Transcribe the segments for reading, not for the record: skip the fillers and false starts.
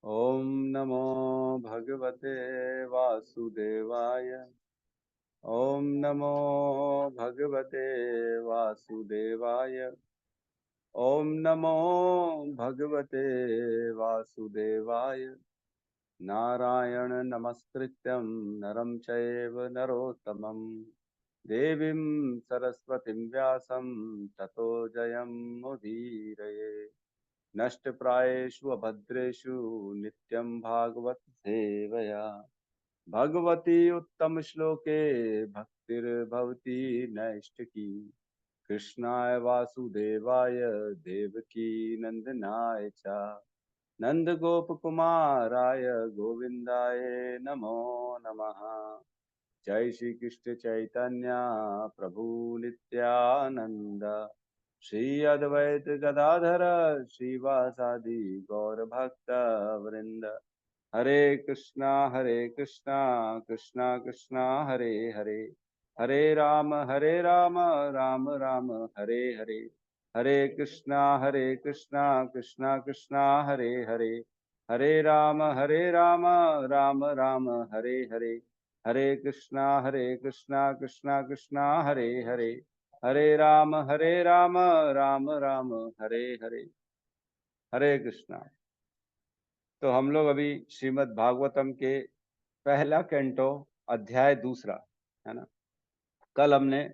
ओम नमो भगवते वासुदेवाय। ओम नमो भगवते वासुदेवाय। ओम नमो भगवते वासुदेवाय। नारायण नमस्कृत्यं नरं चैव नरोत्तमं देवीं सरस्वतीं व्यासं ततो जयमुदीरये। नष्टप्रायेषु अभद्रेषु नित्यं भागवत सेवया भगवती उत्तम श्लोके भक्तिर्भवती नैष्टिकी। कृष्णाय वासुदेवाय देवकी नंदनाय च नंद गोप कुमाराय गोविंदाय नमो नमः। जय श्री कृष्ण चैतन्य प्रभु नित्यानंद श्री अद्वैत गदाधर श्रीवासादि गौर भक्त वृंद। हरे कृष्णा कृष्णा कृष्णा हरे हरे, हरे राम राम राम हरे हरे। हरे कृष्णा कृष्णा कृष्णा हरे हरे, हरे राम राम राम हरे हरे। हरे कृष्णा कृष्णा कृष्णा हरे हरे, हरे राम राम राम हरे हरे। हरे कृष्णा। तो हम लोग अभी श्रीमद् भागवतम के पहला कैंटो अध्याय दूसरा, है ना। कल हमने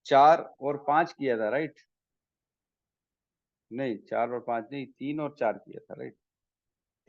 4 और 5 किया था, राइट? नहीं, 4 और 5 नहीं, 3 और 4 किया था, राइट?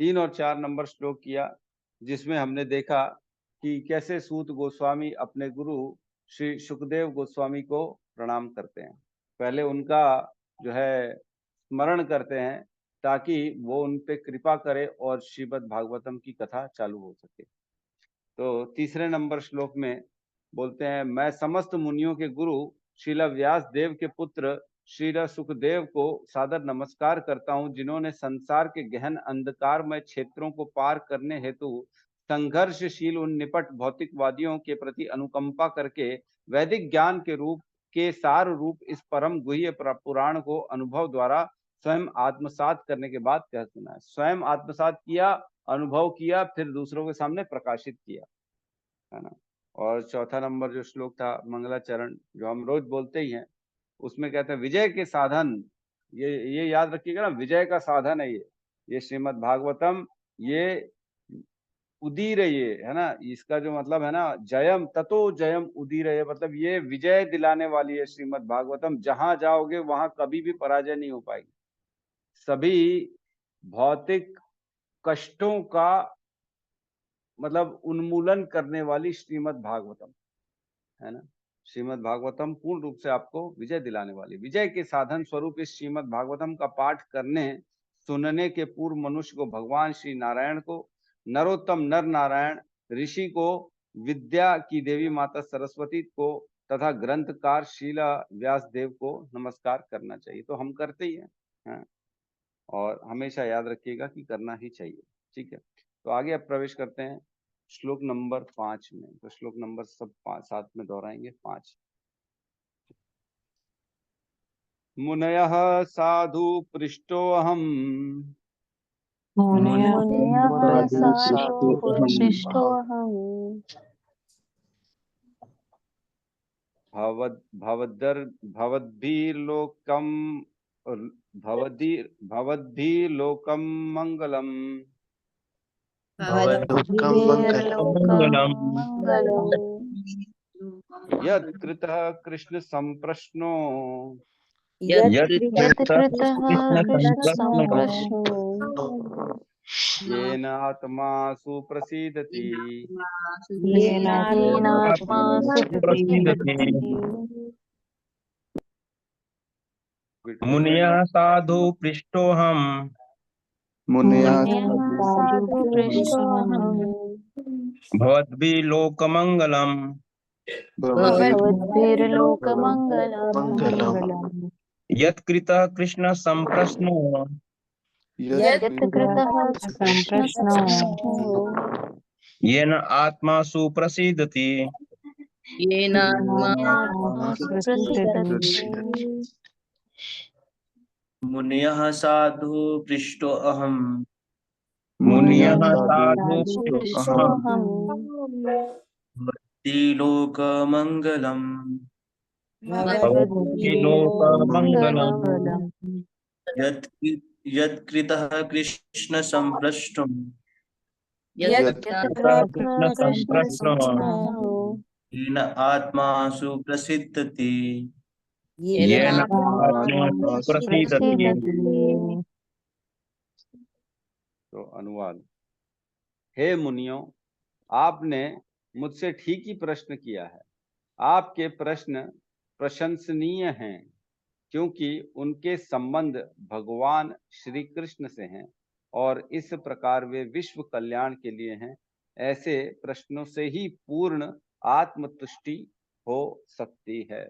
3 और 4 नंबर श्लोक किया, जिसमें हमने देखा कि कैसे सूत गोस्वामी अपने गुरु श्री सुखदेव गोस्वामी को प्रणाम करते हैं। पहले उनका जो है स्मरण करते हैं ताकि वो उन पे कृपा करे और श्रीमद् भागवतम की कथा चालू हो सके। तो तीसरे नंबर श्लोक में बोलते हैं, मैं समस्त मुनियों के गुरु श्रील व्यास देव के पुत्र श्रील सुखदेव को सादर नमस्कार करता हूँ, जिन्होंने संसार के गहन अंधकारमय क्षेत्रों को पार करने हेतु संघर्षशील उन निपट भौतिकवादियों के प्रति अनुकंपा करके वैदिक ज्ञान के सार रूप इस परम गुह्य पुराण को अनुभव द्वारा स्वयं आत्मसात करने के बाद कह सुना। स्वयं आत्मसात किया, अनुभव किया, फिर दूसरों के सामने प्रकाशित किया, है ना। और चौथा नंबर जो श्लोक था मंगलाचरण, जो हम रोज बोलते ही हैं, उसमें कहते हैं विजय के साधन, ये याद रखिएगा ना, विजय का साधन है ये श्रीमद् भागवतम, ये उदीर, ये है ना, इसका जो मतलब है ना, जयम ततो जयम उदीर, मतलब ये विजय दिलाने वाली है श्रीमद् भागवतम। जहां जाओगे वहां कभी भी पराजय नहीं हो पाएगी। सभी भौतिक कष्टों का मतलब उन्मूलन करने वाली श्रीमद् भागवतम, है ना। श्रीमद् भागवतम पूर्ण रूप से आपको विजय दिलाने वाली। विजय के साधन स्वरूप इस श्रीमद् भागवतम का पाठ करने सुनने के पूर्व मनुष्य को भगवान श्री नारायण को, नरोत्तम नर नारायण ऋषि को, विद्या की देवी माता सरस्वती को तथा ग्रंथकार शीला व्यास देव को नमस्कार करना चाहिए। तो हम करते ही हैं, और हमेशा याद रखिएगा कि करना ही चाहिए। ठीक है, तो आगे अब प्रवेश करते हैं श्लोक नंबर 5 में। तो श्लोक नंबर सब 5 साथ में दोहराएंगे। 5, मुनयः साधु पृष्ठोऽहम् मुनयः साधु पृष्ठोऽहम् भवद्भिर्लोकं मंगलम्। यत्कृतः कृष्ण संप्रश्नो यत्कृतः कृष्ण संप्रश्नो येन आत्मा सुप्रसीदति। येनात्मा सुप्रसीदति। मुनयः साधु पृष्ठोऽहम् मुनयः साधु पृष्ठोऽहम् भवद्भिः लोकमङ्गलम् भवद्भिर्लोकमङ्गलम्। यत्कृतः कृष्ण संप्रश्नो यत्कृतः संप्रश्नो येन आत्मा सुप्रसीदति। येनात्मा सुप्रसीदति। मुनयः साधु पृष्ठोऽहम् मुनयः साधु साधु पृष्ठोऽहम् भक्तिलोकमङ्गलम् भवद्भिर्लोकमङ्गलम् भक्तिलोकमङ्गलम् यत्कृतः कृष्ण संप्रष्टुम् कृष्ण संप्रष्टो येन आत्मा सुप्रसिद्धति येन आत्मा सुप्रसिद्धति। तो अनुवाद। हे मुनियों, आपने मुझसे ठीक ही प्रश्न किया है। आपके प्रश्न प्रशंसनीय हैं, क्योंकि उनके संबंध भगवान श्री कृष्ण से हैं और इस प्रकार वे विश्व कल्याण के लिए हैं। ऐसे प्रश्नों से ही पूर्ण आत्मतुष्टि हो सकती है।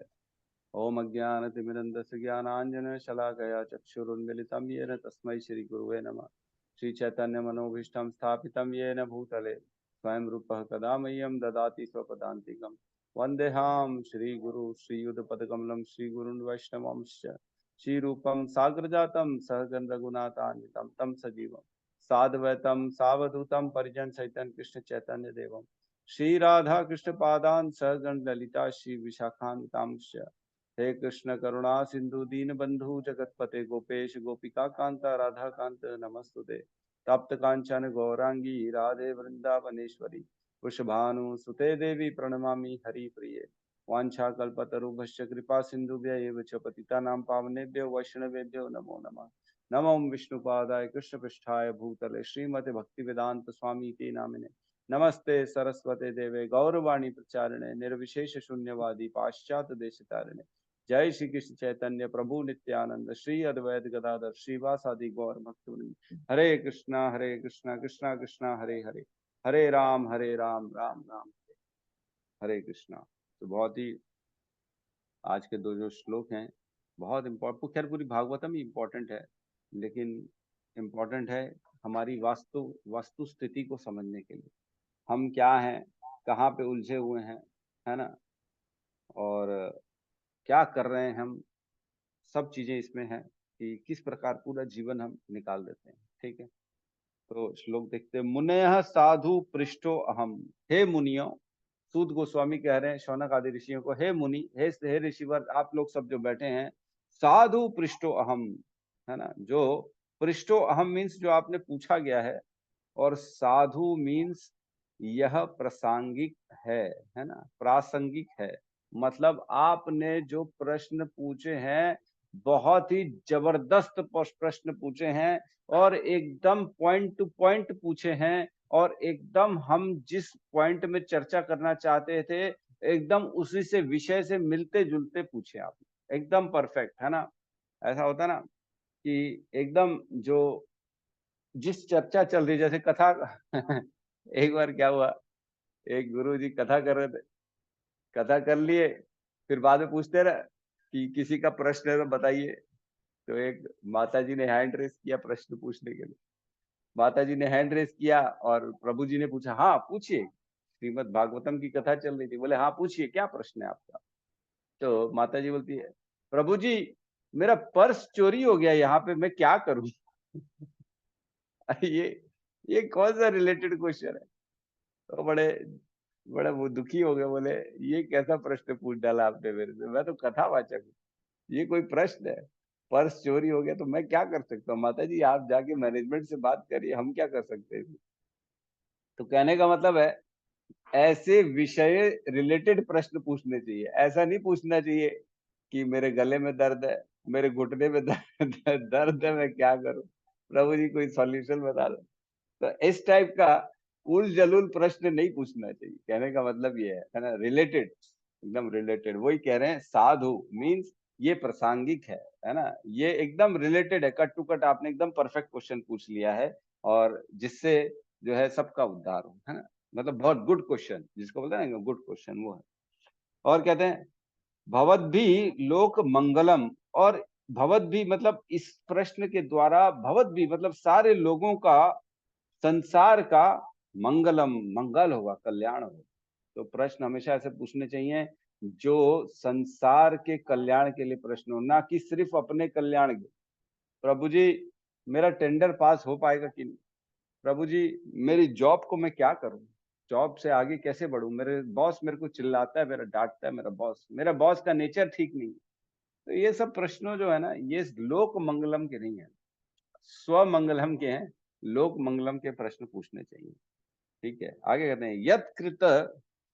ओम अज्ञानतिमिरन्धस्य ज्ञानाञ्जन शलाकया चक्षुरुन्मिलितं येन तस्मै श्री गुरुवे नमः। श्री चैतन्य मनोभीष्टं स्थापितं येन भूतले स्वयं रूपः कदा मह्यं ददाति स्वपदान्तिकम्। वन्देहां श्रीगुरु श्रीयुतपदकमलं श्रीगुरुन् वैष्णवंश्च श्रीरूपं साग्रजातं सहगण रघुनाथान्वितं तं सजीवं साद्वैतं सावधूतं परिजन सहितं कृष्ण चैतन्य देवं श्री राधा कृष्ण पादान् सहगण ललिता श्री विशाखान्वितांश्च। हे कृष्ण करुणा सिंधु दीन बंधु जगतपते गोपेश गोपिका कांता राधा कांत नमस्तुते। तप्त कांचन गौरांगी राधे वृंदावनेश्वरी वृषभानु सुते देवी प्रणमामि हरि प्रिये। वांछा कल्पतरुभ्यश्च कृपा सिंधुभ्य एव च पतितानां पावनेभ्यो वैष्णवेभ्यो नमो नमः। नमो विष्णुपादाय कृष्णपृष्ठाय भूतले श्रीमते भक्तिवेदांत स्वामी ते नामिने। नमस्ते सरस्वते देवे गौरवाणी प्रचारिणे निर्विशेष शून्यवादी पाश्चात्य देशतारिणे। जय श्री कृष्ण चैतन्य प्रभु नित्यानंद श्री अद्वैत गदाधर श्रीवासादि गौर भक्तवृंद। हरे कृष्णा कृष्णा कृष्णा हरे हरे, हरे राम राम राम हरे कृष्णा। तो बहुत ही आज के दो जो श्लोक हैं बहुत इम्पोर्टेंट, खैर पूरी भागवतम ही इम्पोर्टेंट है, लेकिन इम्पोर्टेंट है हमारी वास्तु स्थिति को समझने के लिए। हम क्या हैं, कहाँ पे उलझे हुए हैं, है ना, और क्या कर रहे हैं हम, सब चीजें इसमें हैं कि किस प्रकार पूरा जीवन हम निकाल देते हैं। ठीक है, तो श्लोक देखते हैं। मुनयः साधु पृष्ठो अहम। हे मुनियों, सूत गोस्वामी कह रहे हैं शौनक आदि ऋषियों को, हे मुनि, हे ऋषिवर, आप लोग सब जो बैठे हैं, साधु पृष्ठो अहम, है ना। जो पृष्ठो अहम मीन्स जो आपने पूछा गया है, और साधु मीन्स यह प्रासंगिक है ना, प्रासंगिक है। मतलब आपने जो प्रश्न पूछे हैं बहुत ही जबरदस्त प्रश्न पूछे हैं और एकदम पॉइंट टू पॉइंट पूछे हैं, और एकदम हम जिस पॉइंट में चर्चा करना चाहते थे एकदम उसी से विषय से मिलते जुलते पूछे आपने, एकदम परफेक्ट, है ना। ऐसा होता ना कि एकदम जो जिस चर्चा चल रही, जैसे कथा एक बार क्या हुआ, एक गुरु जी कथा कर रहे थे, कथा कर लिए, फिर बाद में पूछते रहे कि किसी का प्रश्न है तो बताइए। तो एक माता जी ने हैंड रेस किया प्रश्न पूछने के लिए। माता जी ने हैंड रेस किया और प्रभु जी ने पूछा, हाँ पूछिए। श्रीमद् भागवतम की कथा चल रही थी, बोले हाँ पूछिए, क्या प्रश्न है आपका। तो माता जी बोलती है, प्रभु जी मेरा पर्स चोरी हो गया, यहाँ पे मैं क्या करूं। ये कौन सा रिलेटेड क्वेश्चन है। तो बड़े बड़े वो दुखी हो गए, बोले ये कैसा प्रश्न पूछ डाला आपने मेरे से, मैं तो कथावाचक हूँ, ये कोई प्रश्न है। पर्स चोरी हो गया तो मैं क्या कर सकता हूँ। माता जी आप जाके मैनेजमेंट से बात करिए, हम क्या कर सकते हैं। तो कहने का मतलब है ऐसे विषय रिलेटेड प्रश्न पूछने चाहिए। ऐसा नहीं पूछना चाहिए कि मेरे गले में दर्द है, मेरे घुटने में दर्द है, मैं क्या करूं, प्रभु जी कोई सॉल्यूशन बता दो। तो इस टाइप का उल जलूल प्रश्न नहीं पूछना चाहिए। कहने का मतलब ये है ना, रिलेटेड, एकदम रिलेटेड। वही कह रहे हैं साधु मीन्स ये प्रासंगिक है ना, ये एकदम रिलेटेड है, कट टू कट आपने एकदम परफेक्ट क्वेश्चन पूछ लिया है, और जिससे जो है सबका उद्धार हो, है ना। मतलब बहुत गुड क्वेश्चन, जिसको बोलते हैं ना गुड क्वेश्चन, वो है। और कहते हैं भवद भी लोक मंगलम, और भवद भी मतलब इस प्रश्न के द्वारा, भवद भी मतलब सारे लोगों का, संसार का मंगलम, मंगल होगा, कल्याण होगा। तो प्रश्न हमेशा ऐसे पूछने चाहिए जो संसार के कल्याण के लिए प्रश्न हो, ना कि सिर्फ अपने कल्याण के। प्रभु जी मेरा टेंडर पास हो पाएगा कि नहीं, प्रभु जी मेरी जॉब को मैं क्या करूं, जॉब से आगे कैसे बढ़ूं, मेरे बॉस मेरे को चिल्लाता है, मेरा डांटता है, मेरा बॉस का नेचर ठीक नहीं है। तो ये सब प्रश्नों जो है ना, ये लोक मंगलम के नहीं है, स्व मंगलम के हैं। लोक मंगलम के प्रश्न पूछने चाहिए। ठीक है, आगे कहते हैं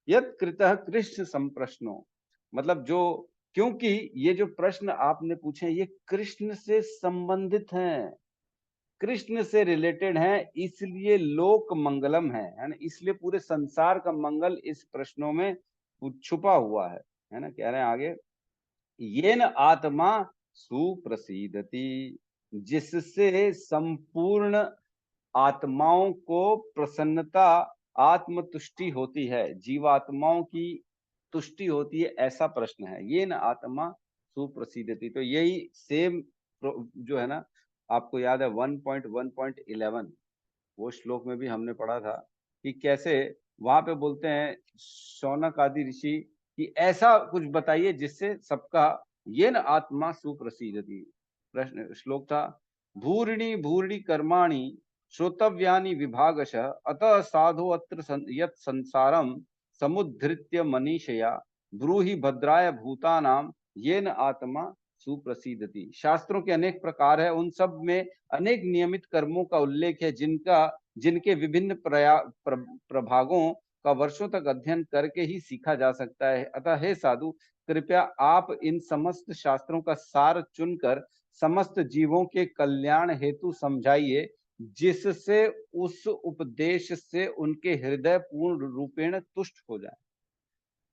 यत कृतः कृष्ण संप्रश्नो, मतलब जो, क्योंकि ये जो प्रश्न आपने पूछे ये कृष्ण से संबंधित हैं, कृष्ण से रिलेटेड हैं, इसलिए लोक मंगलम है ना, इसलिए पूरे संसार का मंगल इस प्रश्नों में छुपा हुआ है ना। कह रहे हैं आगे, येन आत्मा सुप्रसीदति, जिससे संपूर्ण आत्माओं को प्रसन्नता, आत्मतुष्टि होती है, जीवात्माओं की तुष्टि होती है, ऐसा प्रश्न है। ये न आत्मा सुप्रसिद्धति, तो यही सेम जो है ना, आपको याद है 1.1.11 वो श्लोक में भी हमने पढ़ा था कि कैसे वहां पे बोलते हैं शौनक आदि ऋषि कि ऐसा कुछ बताइए जिससे सबका, ये न आत्मा सुप्रसिद्धति, प्रश्न श्लोक था, भूरिणी भूरिणी कर्माणि श्रोतव्यानि विभागशः अतः साधो अत्र यत् संसारम समुद्धृत्य मनीषया ब्रूहि भद्राय भूतानाम येन आत्मा सुप्रसिद्धति। शास्त्रों के अनेक प्रकार है, उन सब में अनेक नियमित कर्मों का उल्लेख है, जिनके विभिन्न प्रभागों का वर्षों तक अध्ययन करके ही सीखा जा सकता है। अतः हे साधु, कृपया आप इन समस्त शास्त्रों का सार चुनकर समस्त जीवों के कल्याण हेतु समझाइए, जिससे उस उपदेश से उनके हृदय पूर्ण रूपेण तुष्ट हो जाए।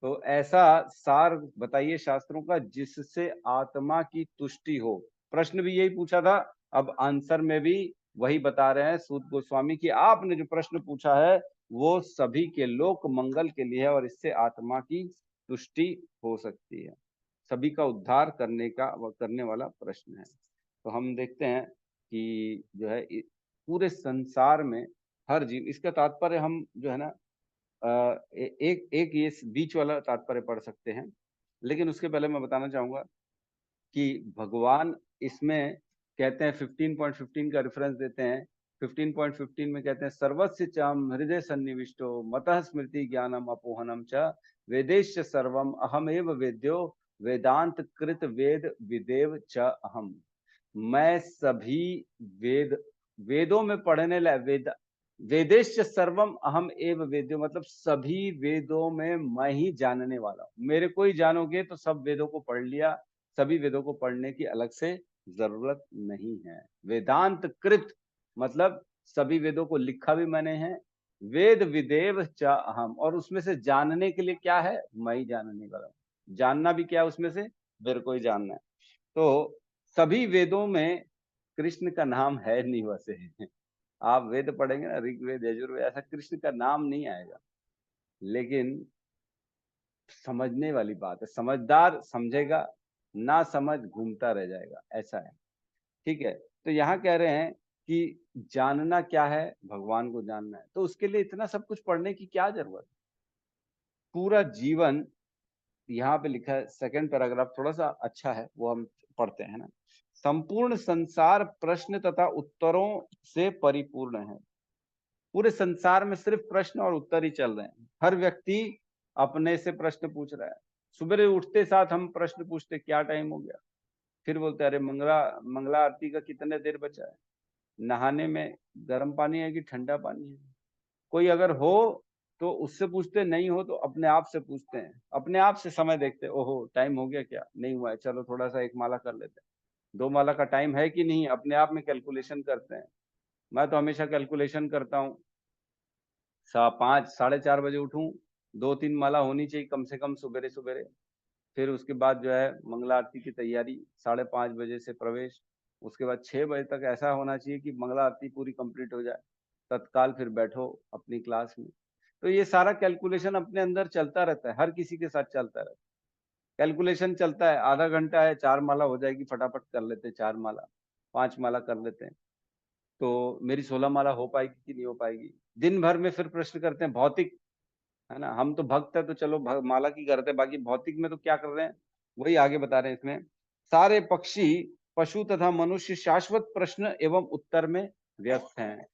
तो ऐसा सार बताइए शास्त्रों का जिससे आत्मा की तुष्टि हो। प्रश्न भी यही पूछा था, अब आंसर में भी वही बता रहे हैं सूत गोस्वामी की, आपने जो प्रश्न पूछा है वो सभी के लोक मंगल के लिए है और इससे आत्मा की तुष्टि हो सकती है, सभी का उद्धार करने वाला प्रश्न है। तो हम देखते हैं कि जो है पूरे संसार में हर जीव, इसका तात्पर्य हम जो है ना एक एक ये बीच वाला तात्पर्य पढ़ सकते हैं, लेकिन उसके पहले मैं बताना चाहूंगा कि भगवान इसमें कहते हैं 15.15 का रेफरेंस देते हैं। 15.15 में कहते हैं सर्वस्य चाम हृदय सन्निविष्टो मतः स्मृति ज्ञानम अपोहनम च वेदेश सर्वम अहमेव वेद्यो वेदांत कृत वेद विदेव च अहम। मैं सभी वेदों में पढ़ने लायक, वेदेश सर्वम अहम एव वेद्यो, मतलब सभी वेदों में मैं ही जानने वाला हूँ। मेरे को ही जानोगे तो सब वेदों को पढ़ लिया, सभी वेदों को पढ़ने की अलग से जरूरत नहीं है। वेदांत कृत मतलब सभी वेदों को लिखा भी मैंने है, वेद विदेव च अहम, और उसमें से जानने के लिए क्या है, मैं ही जानने वाला हूँ। जानना भी क्या है उसमें से, मेरे को ही जानना है। तो सभी वेदों में कृष्ण का नाम है नहीं वैसे आप वेद पढ़ेंगे ना, ऋग्वेद यजुर्वेद, ऐसा कृष्ण का नाम नहीं आएगा, लेकिन समझने वाली बात है, समझदार समझेगा, ना समझ घूमता रह जाएगा, ऐसा है। ठीक है, तो यहाँ कह रहे हैं कि जानना क्या है, भगवान को जानना है, तो उसके लिए इतना सब कुछ पढ़ने की क्या जरूरत है। पूरा जीवन यहाँ पे लिखा है, सेकंड पैराग्राफ थोड़ा सा अच्छा है, वो हम पढ़ते हैं ना। संपूर्ण संसार प्रश्न तथा उत्तरों से परिपूर्ण है। पूरे संसार में सिर्फ प्रश्न और उत्तर ही चल रहे हैं, हर व्यक्ति अपने से प्रश्न पूछ रहा है। सुबह उठते साथ हम प्रश्न पूछते क्या टाइम हो गया, फिर बोलते अरे मंगला आरती का कितने देर बचा है, नहाने में गर्म पानी है कि ठंडा पानी है। कोई अगर हो तो उससे पूछते, नहीं हो तो अपने आप से पूछते हैं, अपने आप से समय देखते, ओहो टाइम हो गया क्या, नहीं हुआ है, चलो थोड़ा सा एक माला कर लेते हैं, दो माला का टाइम है कि नहीं, अपने आप में कैलकुलेशन करते हैं। मैं तो हमेशा कैलकुलेशन करता हूँ, 5 साढ़े 4 बजे उठूं, 2-3 माला होनी चाहिए कम से कम सुबेरे सुबेरे। फिर उसके बाद जो है मंगला आरती की तैयारी, 5:30 बजे से प्रवेश, उसके बाद 6 बजे तक ऐसा होना चाहिए कि मंगला आरती पूरी कंप्लीट हो जाए, तत्काल फिर बैठो अपनी क्लास में। तो ये सारा कैलकुलेशन अपने अंदर चलता रहता है, हर किसी के साथ चलता रहता है। कैलकुलेशन चलता है, आधा घंटा है, 4 माला हो जाएगी, फटाफट कर लेते हैं 4 माला, 5 माला कर लेते हैं, तो मेरी 16 माला हो पाएगी कि नहीं हो पाएगी। दिन भर में फिर प्रश्न करते हैं भौतिक, है ना, हम तो भक्त है तो चलो माला की करते हैं, बाकी भौतिक में तो क्या कर रहे हैं, वही आगे बता रहे हैं इसमें। सारे पक्षी पशु तथा मनुष्य शाश्वत प्रश्न एवं उत्तर में व्यस्त हैं।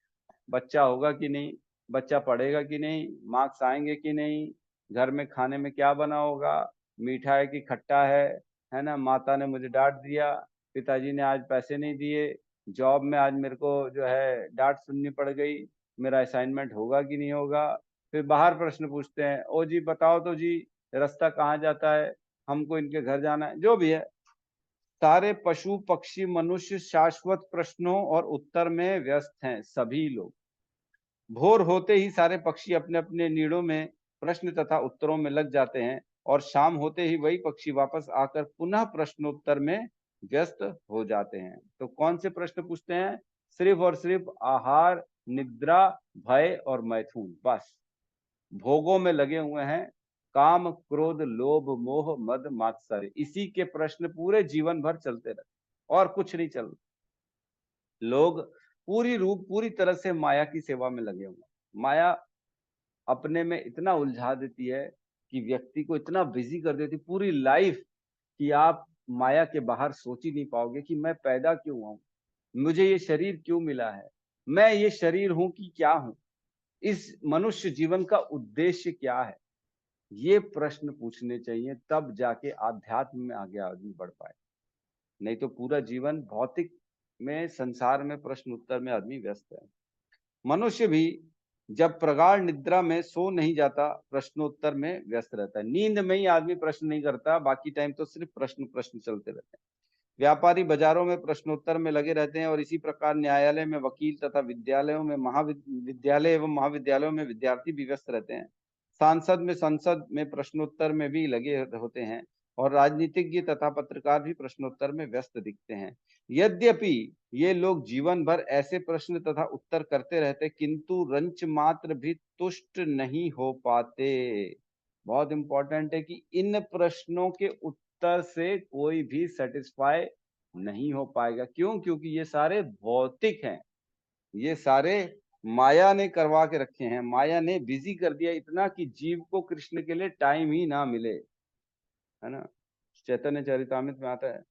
बच्चा होगा कि नहीं, बच्चा पढ़ेगा कि नहीं, मार्क्स आएंगे कि नहीं, घर में खाने में क्या बना होगा, मीठा है कि खट्टा है ना, माता ने मुझे डांट दिया, पिताजी ने आज पैसे नहीं दिए, जॉब में आज मेरे को जो है डांट सुननी पड़ गई, मेरा असाइनमेंट होगा कि नहीं होगा। फिर बाहर प्रश्न पूछते हैं, ओ जी बताओ तो जी रास्ता कहाँ जाता है, हमको इनके घर जाना है, जो भी है। सारे पशु पक्षी मनुष्य शाश्वत प्रश्नों और उत्तर में व्यस्त हैं, सभी लोग। भोर होते ही सारे पक्षी अपने अपने नीड़ों में प्रश्न तथा उत्तरों में लग जाते हैं और शाम होते ही वही पक्षी वापस आकर पुनः प्रश्नोत्तर में व्यस्त हो जाते हैं। तो कौन से प्रश्न पूछते हैं? सिर्फ और सिर्फ आहार, निद्रा, भय और मैथुन, बस भोगों में लगे हुए हैं। काम, क्रोध, लोभ, मोह, मद, मात्सर्य, इसी के प्रश्न पूरे जीवन भर चलते रहते और कुछ नहीं चल। लोग पूरी तरह से माया की सेवा में लगे हुए। माया अपने में इतना उलझा देती है कि व्यक्ति को इतना बिजी कर देती पूरी लाइफ कि आप माया के बाहर सोच ही नहीं पाओगे कि मैं पैदा क्यों हुआ हूं, मुझे ये शरीर क्यों मिला है, मैं ये शरीर हूं कि क्या हूं, इस मनुष्य जीवन का उद्देश्य क्या है। ये प्रश्न पूछने चाहिए, तब जाके आध्यात्म में आगे आदमी बढ़ पाए। नहीं तो पूरा जीवन भौतिक में, संसार में प्रश्न उत्तर में आदमी व्यस्त है। मनुष्य भी जब प्रगाढ़ निद्रा में सो नहीं जाता, प्रश्नोत्तर में व्यस्त रहता है। नींद में ही आदमी प्रश्न नहीं करता, बाकी टाइम तो सिर्फ प्रश्न प्रश्न चलते रहते हैं। व्यापारी बाजारों में प्रश्नोत्तर में लगे रहते हैं और इसी प्रकार न्यायालय में वकील तथा विद्यालयों में विद्यालय एवं महाविद्यालयों में विद्यार्थी भी व्यस्त रहते हैं। सांसद में संसद में प्रश्नोत्तर में भी लगे होते हैं और राजनीतिज्ञ तथा पत्रकार भी प्रश्नोत्तर में व्यस्त दिखते हैं। यद्यपि ये लोग जीवन भर ऐसे प्रश्न तथा उत्तर करते रहते, किंतु रंच मात्र भी तुष्ट नहीं हो पाते। बहुत इंपॉर्टेंट है कि इन प्रश्नों के उत्तर से कोई भी सेटिस्फाई नहीं हो पाएगा। क्यों? क्योंकि ये सारे भौतिक हैं, ये सारे माया ने करवा के रखे हैं। माया ने बिजी कर दिया इतना कि जीव को कृष्ण के लिए टाइम ही ना मिले, है ना। चैतन्य चरितामृत में आता है,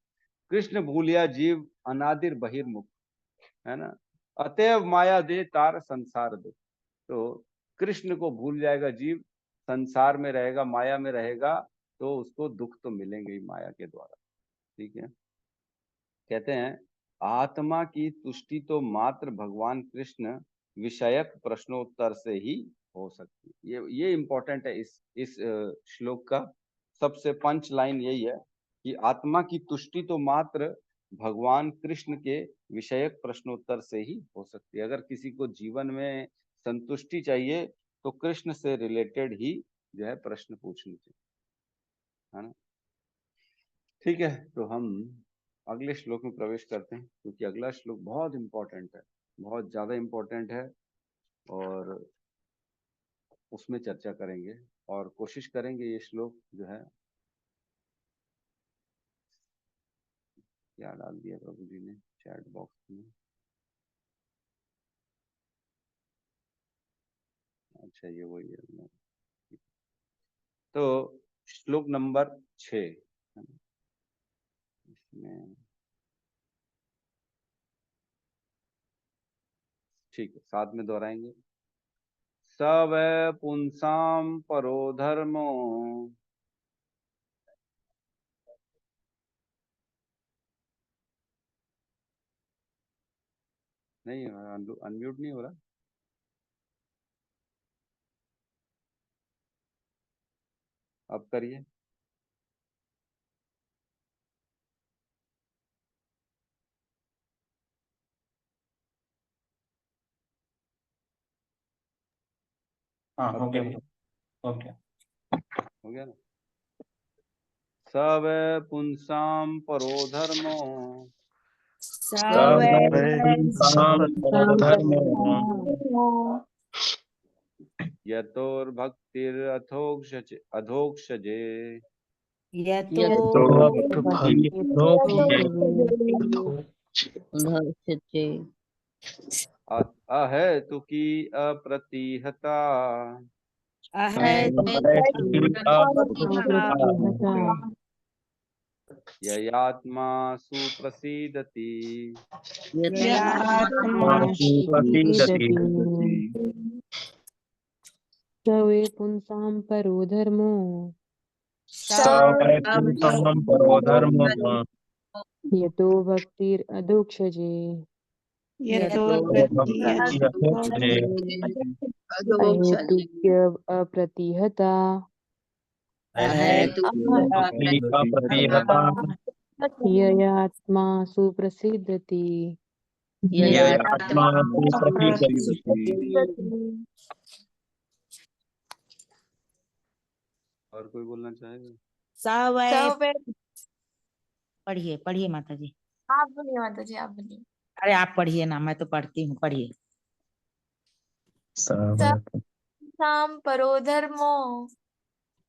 कृष्ण भूलिया जीव अनादिर बहिर्मुख, है ना, अतएव माया दे तार संसार दे। तो कृष्ण को भूल जाएगा जीव, संसार में रहेगा, माया में रहेगा, तो उसको दुख तो मिलेंगे ही माया के द्वारा। ठीक है। कहते हैं आत्मा की तुष्टि तो मात्र भगवान कृष्ण विषयक प्रश्नोत्तर से ही हो सकती है। ये इंपॉर्टेंट है इस श्लोक का। सबसे पंच लाइन यही है कि आत्मा की तुष्टि तो मात्र भगवान कृष्ण के विषयक प्रश्नोत्तर से ही हो सकती है। अगर किसी को जीवन में संतुष्टि चाहिए तो कृष्ण से रिलेटेड ही जो है प्रश्न पूछने चाहिए, है ना। ठीक है, तो हम अगले श्लोक में प्रवेश करते हैं, क्योंकि अगला श्लोक बहुत इंपॉर्टेंट है, बहुत ज्यादा इंपॉर्टेंट है, और उसमें चर्चा करेंगे और कोशिश करेंगे ये श्लोक जो है, क्या डाल दिया प्रभु जी ने चैट बॉक्स में, अच्छा ये वही है। तो श्लोक नंबर 6 इसमें, ठीक है, साथ में दोहराएंगे। स वै पुंसाम परो धर्मो, नहीं अनम्यूट नहीं हो रहा, अब करिए। हाँ अब हो गया, करिए, हो गया। हो गया ना। सब पुंसाम परो धर्मो, अधोक्षजे। यतो भक्ति अहेतुकी अप्रतिहता, ययात्मा सुप्रसीदति प्रसीदति स वे पुंसां परो धर्मो स वै पुंसां परो धर्मो यतो भक्तिरधोक्षजे यतो भक्तिरधोक्षजे अहेतुक्य अप्रतिहता अप्रतिहता ययात्मा सुप्रसीदति ययात्मा सुप्रसीदति। और कोई बोलना चाहेगा? पढ़िए पढ़िए माता जी। आप बोलिए माता जी, आप बोलिए। अरे आप पढ़िए ना, मैं तो पढ़ती हूँ, पढ़िए। साम परो धर्मो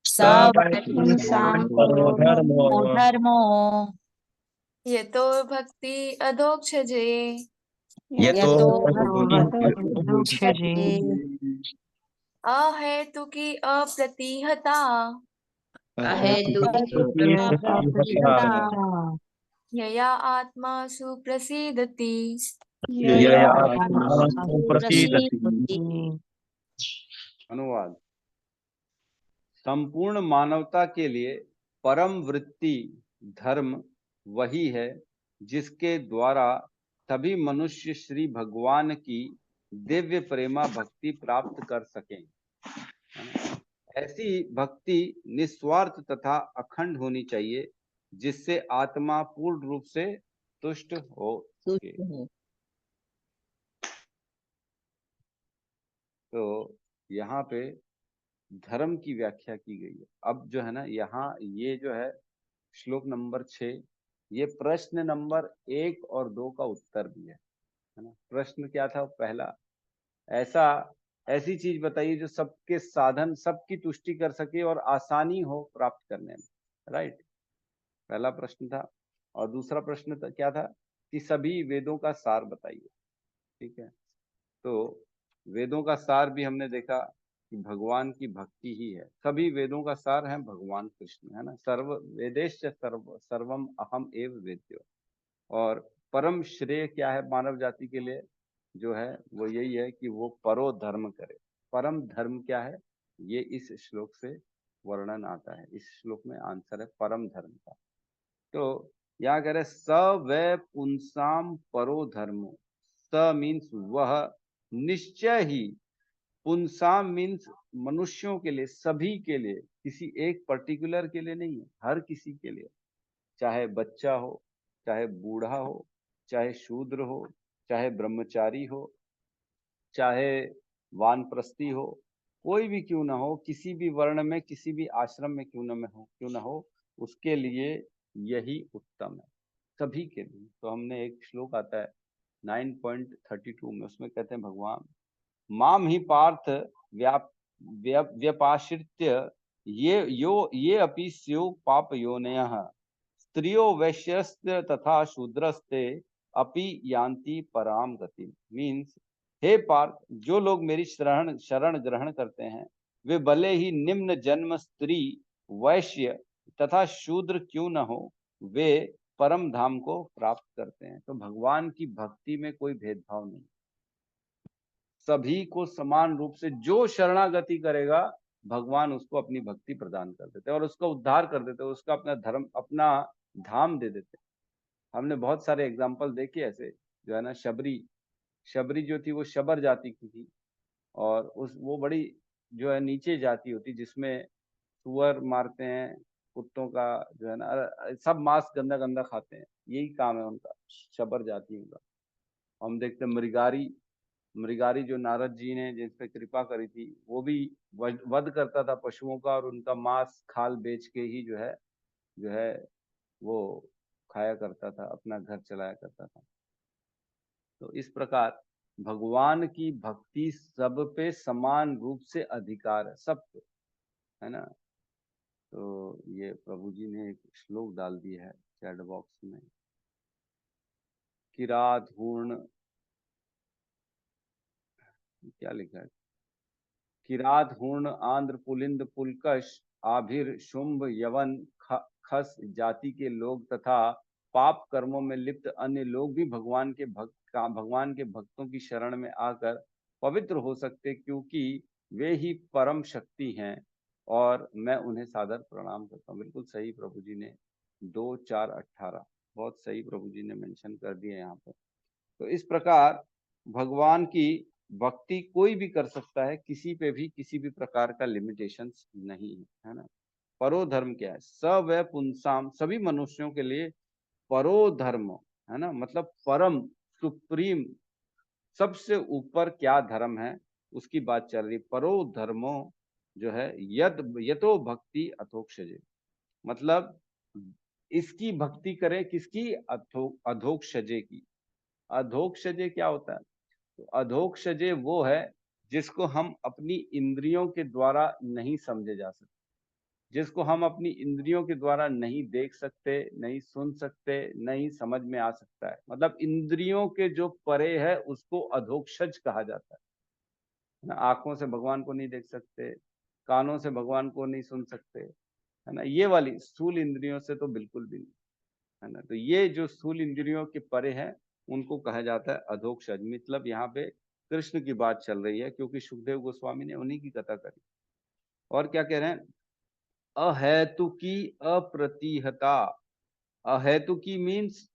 परो धर्मो धर्मो यतो भक्ति अधोक्षजे यतो अहेतुकी अप्रतिहता यया आत्मा सुप्रसीदति अनुवाद। संपूर्ण मानवता के लिए परम वृत्ति धर्म वही है जिसके द्वारा सभी मनुष्य श्री भगवान की दिव्य प्रेमा भक्ति प्राप्त कर सकें। ऐसी भक्ति निस्वार्थ तथा अखंड होनी चाहिए जिससे आत्मा पूर्ण रूप से तुष्ट हो सके। तो यहाँ पे धर्म की व्याख्या की गई है। अब जो है ना, यहाँ ये जो है श्लोक नंबर 6, ये प्रश्न नंबर 1 और 2 का उत्तर भी है ना। प्रश्न क्या था? पहला, ऐसी चीज बताइए जो सबके साधन, सबकी तुष्टि कर सके और आसानी हो प्राप्त करने में, राइट। पहला प्रश्न था। और दूसरा प्रश्न क्या था कि सभी वेदों का सार बताइए। ठीक है, तो वेदों का सार भी हमने देखा कि भगवान की भक्ति ही है। सभी वेदों का सार है भगवान कृष्ण, है ना। सर्व वेदेश्च सर्वम अहम एव वेद्यो। और परम श्रेय क्या है मानव जाति के लिए? जो है वो यही है कि वो परो धर्म करे। परम धर्म क्या है? ये इस श्लोक से वर्णन आता है। इस श्लोक में आंसर है परम धर्म का। तो यहाँ कह रहे स वै पुंसाम परो धर्मो। स मीन्स वह, निश्चय ही, पुंसाम मीन्स मनुष्यों के लिए, सभी के लिए, किसी एक पर्टिकुलर के लिए नहीं है, हर किसी के लिए। चाहे बच्चा हो, चाहे बूढ़ा हो, चाहे शूद्र हो, चाहे ब्रह्मचारी हो, चाहे वानप्रस्थी हो, कोई भी क्यों ना हो, किसी भी वर्ण में, किसी भी आश्रम में क्यों ना हो, उसके लिए यही उत्तम है, सभी के लिए। तो हमने एक श्लोक आता है 9.32 में, उसमें कहते हैं भगवान, माम ही पार्थ व्यपाश्रित्य ये अपि स्युः पाप योनयः स्त्रियो वैश्यस्य तथा शूद्रस्ते अपि यान्ति पराम गति। मीन्स, हे पार्थ, जो लोग मेरी शरण ग्रहण करते हैं वे भले ही निम्न जन्म स्त्री, वैश्य तथा शूद्र क्यों न हो, वे परम धाम को प्राप्त करते हैं। तो भगवान की भक्ति में कोई भेदभाव नहीं, सभी को समान रूप से जो शरणागति करेगा भगवान उसको अपनी भक्ति प्रदान कर देते हैं और उसका उद्धार कर देते हैं, उसका अपना धर्म, अपना धाम दे देते हैं। हमने बहुत सारे एग्जाम्पल देखे ऐसे, जो है ना, शबरी जो थी वो शबर जाति की थी, और वो बड़ी जो है नीचे जाति होती, जिसमें सुअर मारते हैं, कुत्तों का जो है ना, सब मांस गंदा गंदा खाते हैं, यही काम है उनका, शबर जाति उनका। हम देखते हैं मृगारी जो नारद जी ने जिस पे कृपा करी थी, वो भी वध करता था पशुओं का, और उनका मांस खाल बेच के ही जो है वो खाया करता था, अपना घर चलाया करता था। तो इस प्रकार भगवान की भक्ति सब पे समान रूप से अधिकार है, सब पे, है ना। तो ये प्रभु जी ने एक श्लोक डाल दिया है चैट बॉक्स में। किरात हूर्ण, क्या लिखा है? किरात हूर्ण आंध्र पुलिंद पुलकश आभिर शुंभ यवन खस जाति के लोग तथा पाप कर्मों में लिप्त अन्य लोग भी भगवान के भक्तों की शरण में आकर पवित्र हो सकते, क्योंकि वे ही परम शक्ति हैं और मैं उन्हें सादर प्रणाम करता हूँ। बिल्कुल सही प्रभु जी ने 2:4-18 बहुत सही प्रभु जी ने मेंशन कर दिए यहाँ पर। तो इस प्रकार भगवान की भक्ति कोई भी कर सकता है, किसी पे भी किसी भी प्रकार का लिमिटेशंस नहीं है ना। परो धर्म क्या है? स पुंसाम, सभी मनुष्यों के लिए परो धर्म है ना, मतलब परम सुप्रीम सबसे ऊपर क्या धर्म है उसकी बात चल रही। परो धर्मो जो है यतो भक्ति अथोक्षजे, मतलब इसकी भक्ति करें, किसकी? अधोक्षजे की। अधोक्षजे क्या होता है? तो अधोक्षजे वो है जिसको हम अपनी इंद्रियों के द्वारा नहीं समझे जा सकते, जिसको हम अपनी इंद्रियों के द्वारा नहीं देख सकते, नहीं सुन सकते, नहीं समझ में आ सकता है। मतलब इंद्रियों के जो परे है उसको अधोक्षज कहा जाता है ना। आंखों से भगवान को नहीं देख सकते, कानों से भगवान को नहीं सुन सकते, है ना। ये वाली स्थूल इंद्रियों से तो बिल्कुल भी नहीं, है ना। तो ये जो स्थूल इंद्रियों के परे है उनको कहा जाता है अधोक्षज। मतलब यहाँ पे कृष्ण की बात चल रही है, क्योंकि सुखदेव गोस्वामी ने उन्हीं की कथा करी। और क्या कह रहे हैं? अहेतुकी अप्रतिहता। अहेतुकी मीन्स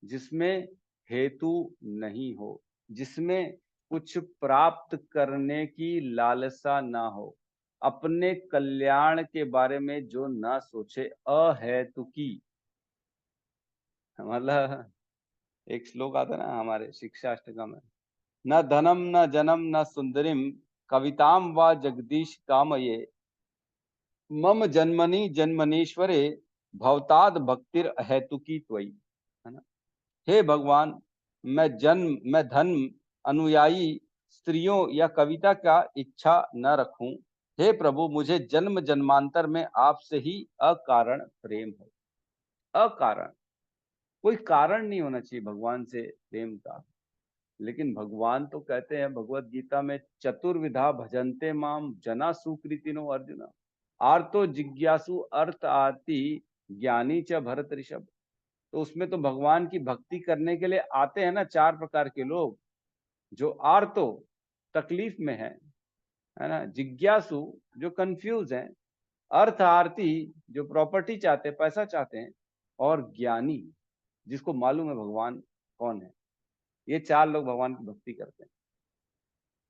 जिसमें हेतु नहीं हो, जिसमें कुछ प्राप्त करने की लालसा ना हो, अपने कल्याण के बारे में जो ना सोचे, अहेतुकी। मतलब एक श्लोक आता है ना हमारे शिक्षा अष्टकम में, न धनम न जनम न सुंदरिम कविताम व जगदीश कामये मम जन्मनि जन्मनीश्वरे भवताद भक्तिर अहेतुकी त्वयि, है ना। हे भगवान, मैं धन, अनुयायी, स्त्रियों या कविता का इच्छा न रखूं। हे प्रभु, मुझे जन्म जन्मांतर में आपसे ही अकारण प्रेम है। अकारण, कोई कारण नहीं होना चाहिए भगवान से प्रेम का। लेकिन भगवान तो कहते हैं भगवत गीता में, चतुर्विधा भजन्ते माम जना सुकृतिनो अर्जुन आर्तो जिज्ञासु अर्थ आर्ति ज्ञानी च भरत ऋषभ। तो उसमें तो भगवान की भक्ति करने के लिए आते हैं ना 4 प्रकार के लोग, जो आर्तो तकलीफ में है ना, जिज्ञासु जो कंफ्यूज हैं, अर्थ आर्ती जो प्रॉपर्टी चाहते हैं, पैसा चाहते हैं, और ज्ञानी जिसको मालूम है भगवान कौन है। ये 4 लोग भगवान की भक्ति करते हैं।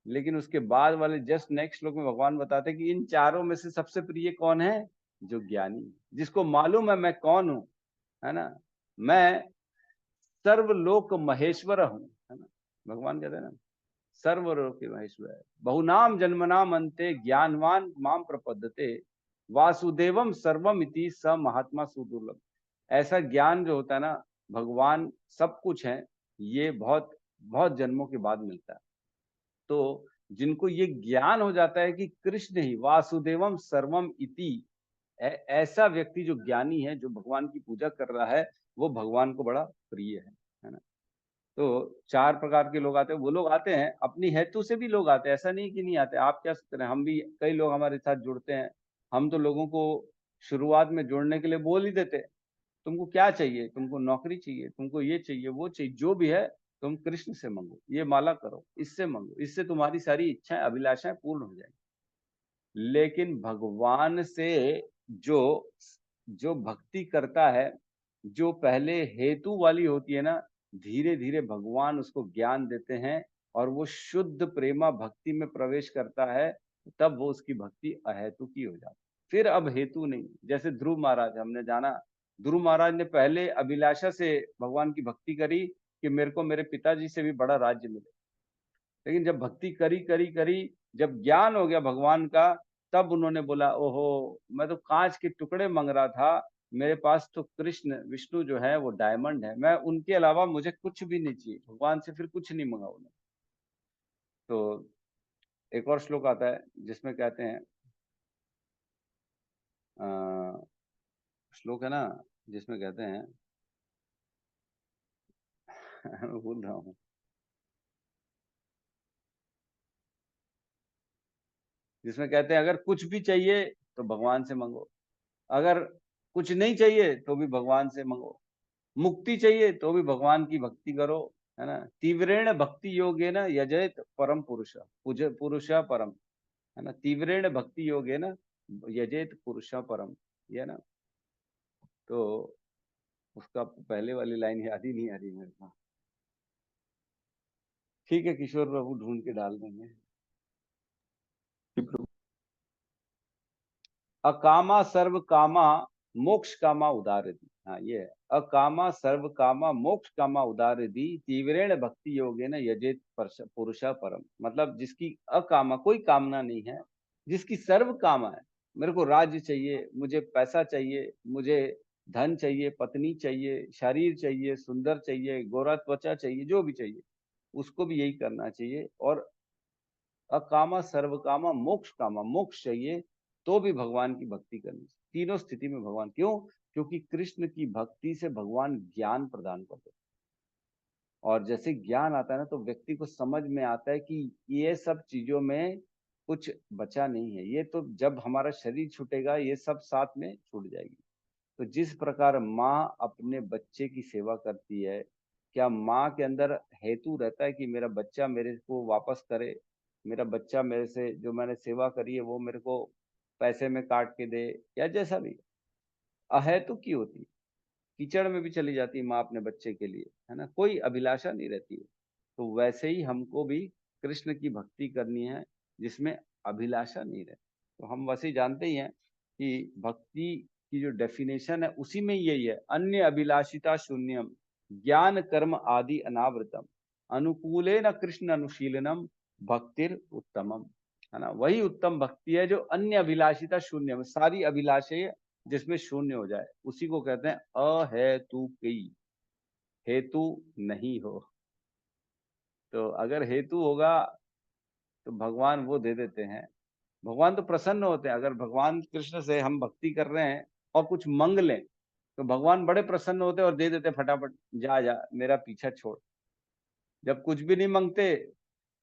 लेकिन उसके बाद वाले जस्ट नेक्स्ट श्लोक में भगवान बताते हैं कि इन चारों में से सबसे प्रिय कौन है? जो ज्ञानी, जिसको मालूम है मैं कौन हूं, है ना। मैं सर्वलोक महेश्वर हूं, है ना। भगवान कहते हैं ना सर्वलोक महेश्वर है। बहुनाम जन्मनाम अंते ज्ञानवान माम प्रपद्यते वासुदेवम सर्वम इति स महात्मा सुदुर्लभ। ऐसा ज्ञान जो होता है ना, भगवान सब कुछ है, ये बहुत बहुत जन्मों के बाद मिलता है। तो जिनको ये ज्ञान हो जाता है कि कृष्ण ही वासुदेवम सर्वम इति, ऐसा व्यक्ति जो ज्ञानी है, जो भगवान की पूजा कर रहा है, वो भगवान को बड़ा प्रिय है ना। तो 4 प्रकार के लोग आते हैं। वो लोग आते हैं अपनी हेतु से भी, लोग आते हैं, ऐसा नहीं कि नहीं आते। आप क्या सोचते हैं? हम भी, कई लोग हमारे साथ जुड़ते हैं, हम तो लोगों को शुरुआत में जोड़ने के लिए बोल ही देते, तुमको क्या चाहिए? तुमको नौकरी चाहिए, तुमको ये चाहिए, वो चाहिए, जो भी है तुम कृष्ण से मांगो, ये माला करो, इससे मांगो, इससे तुम्हारी सारी इच्छाएं अभिलाषाएं पूर्ण हो जाएंगी। लेकिन भगवान से जो जो भक्ति करता है, जो पहले हेतु वाली होती है ना, धीरे धीरे भगवान उसको ज्ञान देते हैं और वो शुद्ध प्रेमा भक्ति में प्रवेश करता है, तब वो उसकी भक्ति अहेतु की हो जाती। फिर अब हेतु नहीं। जैसे ध्रुव महाराज, हमने जाना ध्रुव महाराज ने पहले अभिलाषा से भगवान की भक्ति करी कि मेरे को मेरे पिताजी से भी बड़ा राज्य मिले। लेकिन जब भक्ति करी करी करी, जब ज्ञान हो गया भगवान का, तब उन्होंने बोला, ओहो, मैं तो कांच के टुकड़े मांग रहा था, मेरे पास तो कृष्ण विष्णु जो है वो डायमंड है, मैं उनके अलावा मुझे कुछ भी नहीं चाहिए। भगवान से फिर कुछ नहीं मांगा उन्होंने। तो एक और श्लोक आता है जिसमें कहते हैं, श्लोक है ना जिसमें कहते हैं मैं भूल रहा हूँ, जिसमें कहते हैं अगर कुछ भी चाहिए तो भगवान से मांगो, अगर कुछ नहीं चाहिए तो भी भगवान से मांगो, मुक्ति चाहिए तो भी भगवान की भक्ति करो, है ना। तीव्रेण भक्ति योगेन यजेत परम पुरुष, पुरुष परम, है ना। तीव्रेण भक्ति योगेन यजेत पुरुष परम, ये ना। तो उसका पहले वाली लाइन याद ही नहीं आ रही मेरे को। ठीक है, किशोर प्रभु ढूंढ के डाल देंगे। अकामा सर्व कामा मोक्ष कामा उदारती, हाँ ये है। अकामा सर्व कामा मोक्ष कामा उदारती तीव्रेण भक्ति योगे न यजेत पुरुषा परम। मतलब जिसकी अकामा कोई कामना नहीं है, जिसकी सर्व कामा है, मेरे को राज्य चाहिए, मुझे पैसा चाहिए, मुझे धन चाहिए, पत्नी चाहिए, शरीर चाहिए, सुंदर चाहिए, गोरा त्वचा चाहिए, जो भी चाहिए उसको भी यही करना चाहिए। और अकामा सर्व कामा मोक्ष कामा, मोक्ष चाहिए तो भी भगवान की भक्ति करनी चाहिए। तीनों स्थिति में भगवान, क्यों? क्योंकि कृष्ण की भक्ति से भगवान ज्ञान प्रदान करते हैं। और जैसे ज्ञान आता है ना, तो व्यक्ति को समझ में आता है कि ये सब चीजों में कुछ बचा नहीं है, ये तो जब हमारा शरीर छूटेगा ये सब साथ में छूट जाएगी। तो जिस प्रकार माँ अपने बच्चे की सेवा करती है, क्या माँ के अंदर हेतु रहता है कि मेरा बच्चा मेरे को वापस करे, मेरा बच्चा मेरे से जो मैंने सेवा करी है वो मेरे को पैसे में काट के दे, या जैसा भी अहेतु की होती है। कीचड़ में भी चली जाती है माँ अपने बच्चे के लिए, है ना, कोई अभिलाषा नहीं रहती है। तो वैसे ही हमको भी कृष्ण की भक्ति करनी है जिसमें अभिलाषा नहीं रहती। तो हम वैसे ही जानते ही हैं कि भक्ति की जो डेफिनेशन है उसी में यही है, अन्य अभिलाषिता शून्यम ज्ञान कर्म आदि अनावृतम अनुकूले न कृष्ण अनुशीलनम भक्तिर उत्तमम, है ना। वही उत्तम भक्ति है जो अन्य अभिलाषिता शून्यम, सारी अभिलाषे जिसमें शून्य हो जाए, उसी को कहते हैं अहेतुकी, हेतु नहीं हो। तो अगर हेतु होगा तो भगवान वो दे देते हैं, भगवान तो प्रसन्न होते हैं। अगर भगवान कृष्ण से हम भक्ति कर रहे हैं और कुछ मांग लें तो भगवान बड़े प्रसन्न होते हैं और दे देते फटाफट, जा जा मेरा पीछा छोड़। जब कुछ भी नहीं मांगते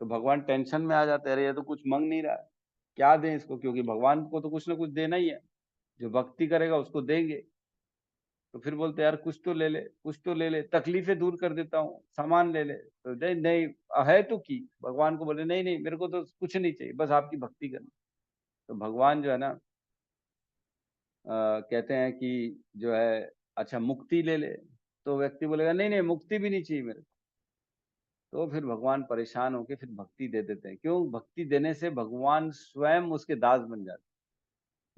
तो भगवान टेंशन में आ जाते हैं, अरे ये तो कुछ मांग नहीं रहा है, क्या दें इसको, क्योंकि भगवान को तो कुछ ना कुछ देना ही है, जो भक्ति करेगा उसको देंगे। तो फिर बोलते यार कुछ तो ले ले, कुछ तो ले ले, तकलीफें दूर कर देता हूँ, सामान ले ले। तो नहीं नहीं है तो की, भगवान को बोले नहीं नहीं मेरे को तो कुछ नहीं चाहिए, बस आपकी भक्ति करनी। तो भगवान जो है ना कहते हैं कि जो है अच्छा मुक्ति ले ले, तो व्यक्ति बोलेगा नहीं नहीं मुक्ति भी नहीं चाहिए मेरे को। तो फिर भगवान परेशान होकर फिर भक्ति दे देते हैं। क्यों? भक्ति देने से भगवान स्वयं उसके दास बन जाते,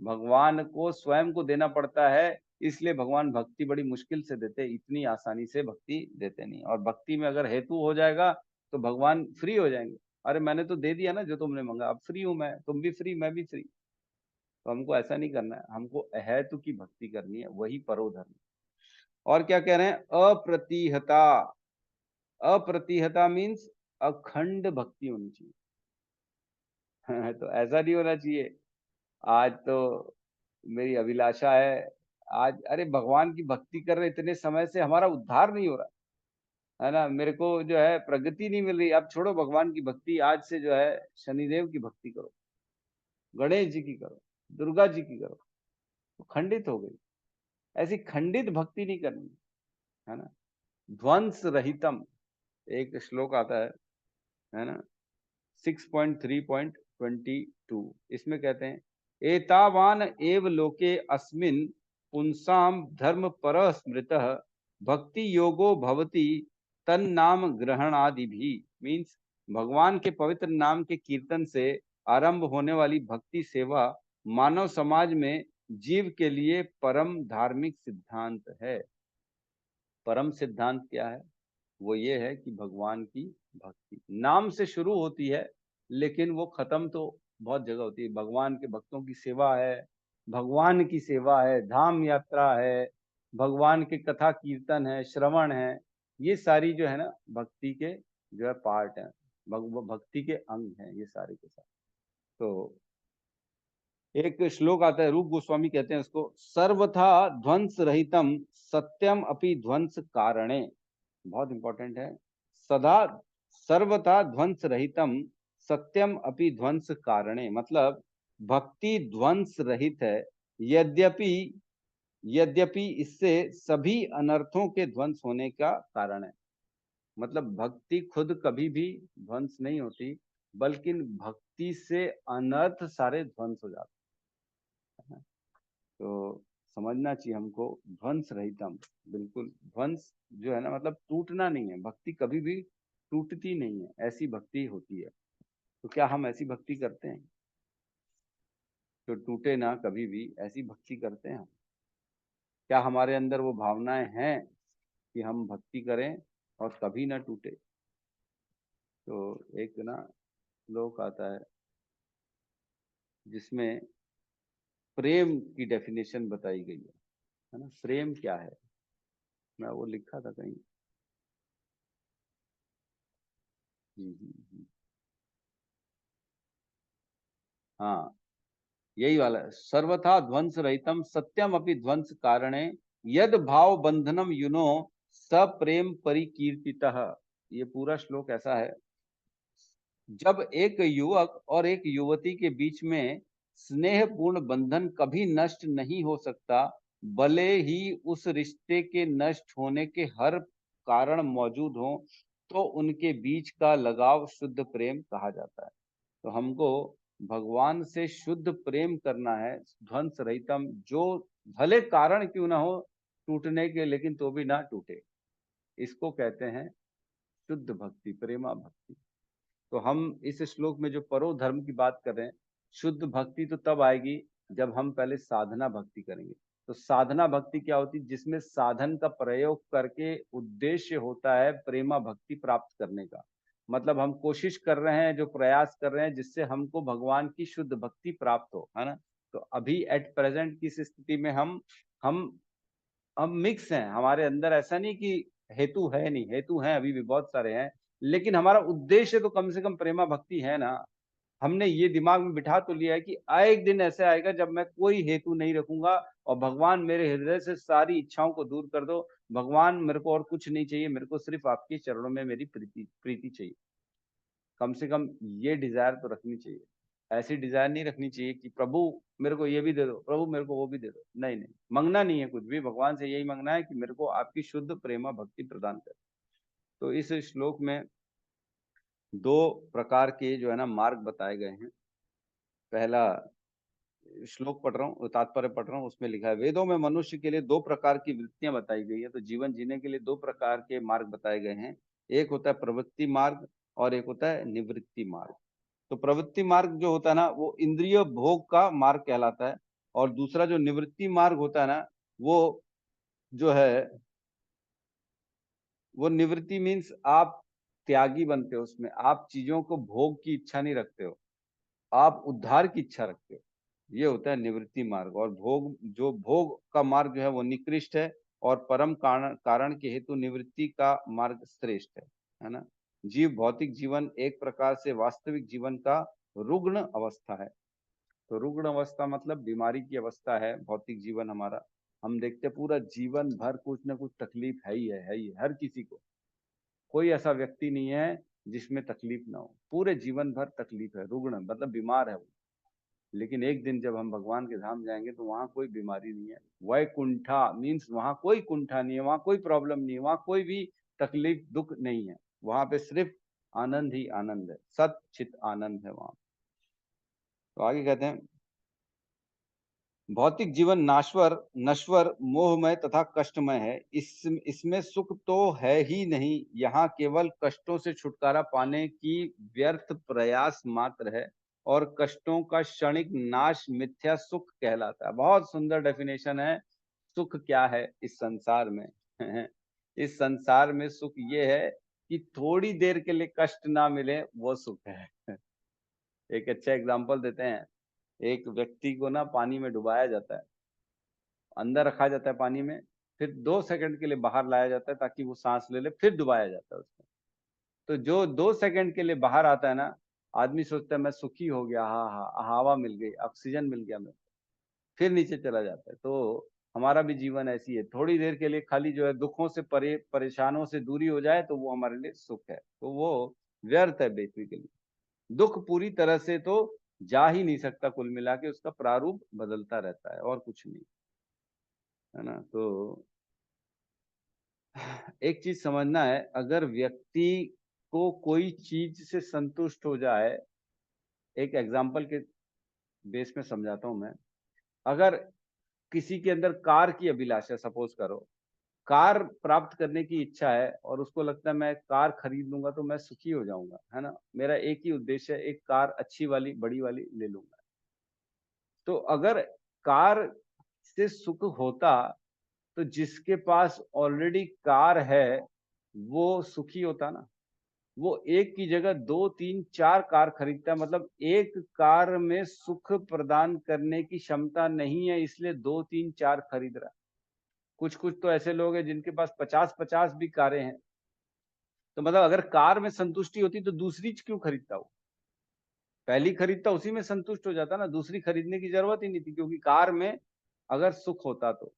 भगवान को स्वयं को देना पड़ता है, इसलिए भगवान भक्ति बड़ी मुश्किल से देते, इतनी आसानी से भक्ति देते नहीं। और भक्ति में अगर हेतु हो जाएगा तो भगवान फ्री हो जाएंगे, अरे मैंने तो दे दिया ना जो तुमने मांगा, अब फ्री हूं मैं, तुम भी फ्री मैं भी फ्री। तो हमको ऐसा नहीं करना है, हमको अहेतु की भक्ति करनी है, वही परोधर्म। और क्या कह रहे हैं? अप्रतिहता, अप्रतिहता मीन्स अखंड भक्ति होनी चाहिए। तो ऐसा नहीं होना चाहिए आज तो मेरी अभिलाषा है, आज अरे भगवान की भक्ति कर रहे इतने समय से हमारा उद्धार नहीं हो रहा है ना, मेरे को जो है प्रगति नहीं मिल रही, अब छोड़ो भगवान की भक्ति, आज से जो है शनिदेव की भक्ति करो, गणेश जी की करो, दुर्गा जी की करो, तो खंडित हो गई। ऐसी खंडित भक्ति नहीं करनी, है ना। ध्वंस रहितम एक श्लोक आता है ना, 6.3.22, इसमें कहते हैं एतावान एव लोके अस्मिन पुंसाम धर्म पर स्मृतः भक्ति योगो भवति तन्नाम ग्रहणादि भी। मीन्स भगवान के पवित्र नाम के कीर्तन से आरंभ होने वाली भक्ति सेवा मानव समाज में जीव के लिए परम धार्मिक सिद्धांत है। परम सिद्धांत क्या है? वो ये है कि भगवान की भक्ति नाम से शुरू होती है, लेकिन वो खत्म तो बहुत जगह होती है। भगवान के भक्तों की सेवा है, भगवान की सेवा है, धाम यात्रा है, भगवान के कथा कीर्तन है, श्रवण है, ये सारी जो है ना भक्ति के जो है पार्ट है, भक्ति के अंग हैं ये सारे के साथ। तो एक श्लोक आता है, रूप गोस्वामी कहते हैं उसको, सर्वथा ध्वंस रहितम सत्यम अपि ध्वंस कारणे। बहुत इंपॉर्टेंट है, सदा सर्वथा ध्वंस रहितम सत्यम अपि ध्वंस कारणे। मतलब भक्ति ध्वंस रहित है, यद्यपि यद्यपि इससे सभी अनर्थों के ध्वंस होने का कारण है। मतलब भक्ति खुद कभी भी ध्वंस नहीं होती, बल्कि भक्ति से अनर्थ सारे ध्वंस हो जाते हैं। तो समझना चाहिए हमको, ध्वंस रहितम, बिल्कुल ध्वंस जो है ना, मतलब टूटना नहीं है। भक्ति कभी भी टूटती नहीं है, ऐसी भक्ति होती है। तो क्या हम ऐसी भक्ति करते हैं जो टूटे ना कभी भी? ऐसी भक्ति करते हैं हम? क्या हमारे अंदर वो भावनाएं हैं कि हम भक्ति करें और कभी ना टूटे? तो एक ना श्लोक आता है जिसमें प्रेम की डेफिनेशन बताई गई है ना। प्रेम क्या है, मैं वो लिखा था कहीं। हम्म। हाँ, यही वाला है। सर्वथा ध्वंस रहितम सत्यम अपि ध्वंस कारणे यद भाव बंधनम युनो स प्रेम परिकीर्तितः। ये पूरा श्लोक ऐसा है, जब एक युवक और एक युवती के बीच में स्नेहपूर्ण बंधन कभी नष्ट नहीं हो सकता, भले ही उस रिश्ते के नष्ट होने के हर कारण मौजूद हो, तो उनके बीच का लगाव शुद्ध प्रेम कहा जाता है। तो हमको भगवान से शुद्ध प्रेम करना है, ध्वंस रहितम, जो भले कारण क्यों ना हो टूटने के, लेकिन तो भी ना टूटे। इसको कहते हैं शुद्ध भक्ति, प्रेमा भक्ति। तो हम इस श्लोक में जो परो धर्म की बात कर रहे हैं, शुद्ध भक्ति तो तब आएगी जब हम पहले साधना भक्ति करेंगे। तो साधना भक्ति क्या होती है? जिसमें साधन का प्रयोग करके उद्देश्य होता है प्रेमा भक्ति प्राप्त करने का। मतलब हम कोशिश कर रहे हैं, जो प्रयास कर रहे हैं जिससे हमको भगवान की शुद्ध भक्ति प्राप्त हो, है ना। तो अभी एट प्रेजेंट की स्थिति में हम हम मिक्स हैं। हमारे अंदर ऐसा नहीं कि हेतु है नहीं, हेतु हैं, अभी भी बहुत सारे हैं, लेकिन हमारा उद्देश्य तो कम से कम प्रेमा भक्ति है ना। हमने ये दिमाग में बिठा तो लिया है कि एक दिन ऐसे आएगा जब मैं कोई हेतु नहीं रखूंगा और भगवान मेरे हृदय से सारी इच्छाओं को दूर कर दो। भगवान मेरे को और कुछ नहीं चाहिए, मेरे को सिर्फ आपके चरणों में मेरी प्रीति प्रीति चाहिए। कम से कम ये डिजायर तो रखनी चाहिए। ऐसी डिजायर नहीं रखनी चाहिए कि प्रभु मेरे को ये भी दे दो, प्रभु मेरे को वो भी दे दो। नहीं नहीं, मांगना नहीं है कुछ भी, भगवान से यही मांगना है कि मेरे को आपकी शुद्ध प्रेमा भक्ति प्रदान कर। तो इस श्लोक में दो प्रकार के जो है ना मार्ग बताए गए हैं। पहला श्लोक पढ़ रहा हूँ, तात्पर्य पढ़ रहा हूँ, उसमें लिखा है, वेदों में मनुष्य के लिए दो प्रकार की वृत्तियां बताई गई है। तो जीवन जीने के लिए दो प्रकार के मार्ग बताए गए हैं। एक होता है प्रवृत्ति मार्ग और एक होता है निवृत्ति मार्ग। तो प्रवृत्ति मार्ग जो होता है ना, वो इंद्रिय भोग का मार्ग कहलाता है। और दूसरा जो निवृत्ति मार्ग होता है ना, वो जो है, वो निवृत्ति मीन्स आप त्यागी बनते हो। उसमें आप चीजों को भोग की इच्छा नहीं रखते हो, आप उद्धार की इच्छा रखते हो। ये होता है निवृत्ति मार्ग। और भोग, जो भोग का मार्ग जो है वो निकृष्ट है, और परम कारण के हेतु निवृत्ति का मार्ग श्रेष्ठ है ना। जीव भौतिक जीवन एक प्रकार से वास्तविक जीवन का रुग्ण अवस्था है। तो रुग्ण अवस्था मतलब बीमारी की अवस्था है भौतिक जीवन हमारा। हम देखते पूरा जीवन भर कुछ ना कुछ तकलीफ है ही है हर किसी को। कोई ऐसा व्यक्ति नहीं है जिसमें तकलीफ ना हो, पूरे जीवन भर तकलीफ है, रुग्ण मतलब बीमार है वो। लेकिन एक दिन जब हम भगवान के धाम जाएंगे तो वहां कोई बीमारी नहीं है। वैकुंठा मीन्स वहां कोई कुंठा नहीं है, वहां कोई प्रॉब्लम नहीं है, वहां कोई भी तकलीफ दुख नहीं है। वहां पे सिर्फ आनंद ही आनंद है, सत चित आनंद है वहां। तो आगे कहते हैं, भौतिक जीवन नाश्वर, नश्वर, मोहमय तथा कष्टमय है। इसमें सुख तो है ही नहीं, यहाँ केवल कष्टों से छुटकारा पाने की व्यर्थ प्रयास मात्र है, और कष्टों का क्षणिक नाश मिथ्या सुख कहलाता है। बहुत सुंदर डेफिनेशन है। सुख क्या है इस संसार में? इस संसार में सुख ये है कि थोड़ी देर के लिए कष्ट ना मिले, वो सुख है। एक अच्छा एग्जांपल देते हैं। एक व्यक्ति को ना पानी में डुबाया जाता है, अंदर रखा जाता है पानी में, फिर 2 सेकंड के लिए बाहर लाया जाता है ताकि वो सांस ले ले, फिर डुबाया जाता है उसको। तो जो 2 सेकंड के लिए बाहर आता है ना, आदमी सोचता है मैं सुखी हो गया, हाँ हाँ हवा मिल गई, ऑक्सीजन मिल गया, मैं फिर नीचे चला जाता है। तो हमारा भी जीवन ऐसी है, थोड़ी देर के लिए खाली जो है दुखों से परेशानों से दूरी हो जाए तो वो हमारे लिए सुख है। तो वो व्यर्थ है बेसिकली। दुख पूरी तरह से तो जा ही नहीं सकता, कुल मिला के उसका प्रारूप बदलता रहता है और कुछ नहीं। है ना। तो एक चीज समझना है, अगर व्यक्ति को कोई चीज से संतुष्ट हो जाए, एक एग्जाम्पल के बेस में समझाता हूं मैं। अगर किसी के अंदर कार की अभिलाषा, सपोज करो कार प्राप्त करने की इच्छा है और उसको लगता है मैं कार खरीद लूंगा तो मैं सुखी हो जाऊंगा, है ना, मेरा एक ही उद्देश्य है, एक कार अच्छी वाली बड़ी वाली ले लूंगा। तो अगर कार से सुख होता तो जिसके पास ऑलरेडी कार है वो सुखी होता ना। वो एक की जगह 2 3 4 कार खरीदता है, मतलब एक कार में सुख प्रदान करने की क्षमता नहीं है, इसलिए 2 3 4 खरीद रहा है। कुछ कुछ तो ऐसे लोग हैं जिनके पास 50 50 भी कारें हैं। तो मतलब अगर कार में संतुष्टि होती तो दूसरी क्यों खरीदता वो, पहली खरीदता उसी में संतुष्ट हो जाता ना, दूसरी खरीदने की जरूरत ही नहीं थी, क्योंकि कार में अगर सुख होता तो।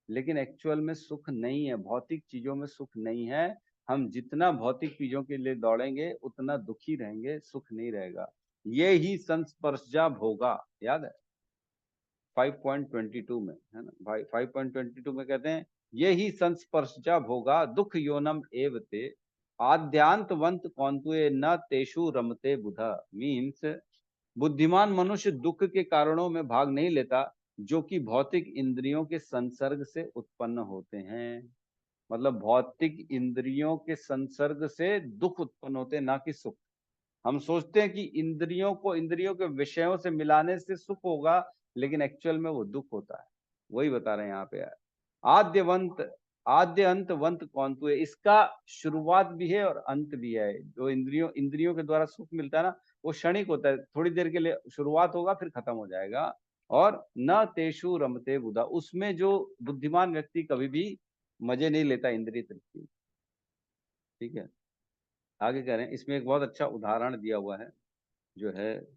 लेकिन एक्चुअल में सुख नहीं है, भौतिक चीजों में सुख नहीं है। हम जितना भौतिक चीजों के लिए दौड़ेंगे उतना दुखी रहेंगे, सुख नहीं रहेगा। ये ही संस्पर्शजा भोगा, याद है 5.22 में, है ना भाई, 5.22 में कहते हैं ये ही संस्पर्शजा भोगा दुख योनम एवते आद्यांतवंत कौंतुए न तेषु रमते बुधा। मीन्स बुद्धिमान मनुष्य दुख के कारणों में भाग नहीं लेता जो कि भौतिक इंद्रियों के संसर्ग से उत्पन्न होते हैं। मतलब भौतिक इंद्रियों के संसर्ग से दुख उत्पन्न होते हैं, ना कि सुख। हम सोचते हैं कि इंद्रियों को इंद्रियों के विषयों से मिलाने से सुख होगा, लेकिन एक्चुअल में वो दुख होता है। वही बता रहे हैं यहाँ पे। आद्यवंत आद्य अंतवंत कौंतु है, इसका शुरुआत भी है और अंत भी है। जो इंद्रियों के द्वारा सुख मिलता है ना, वो क्षणिक होता है, थोड़ी देर के लिए शुरुआत होगा फिर खत्म हो जाएगा। और न तेषु रमते बुधा, उसमें जो बुद्धिमान व्यक्ति कभी भी मजे नहीं लेता इंद्रिय तृप्ति। ठीक है, आगे कह रहे हैं, इसमें एक बहुत अच्छा उदाहरण दिया हुआ है, जो है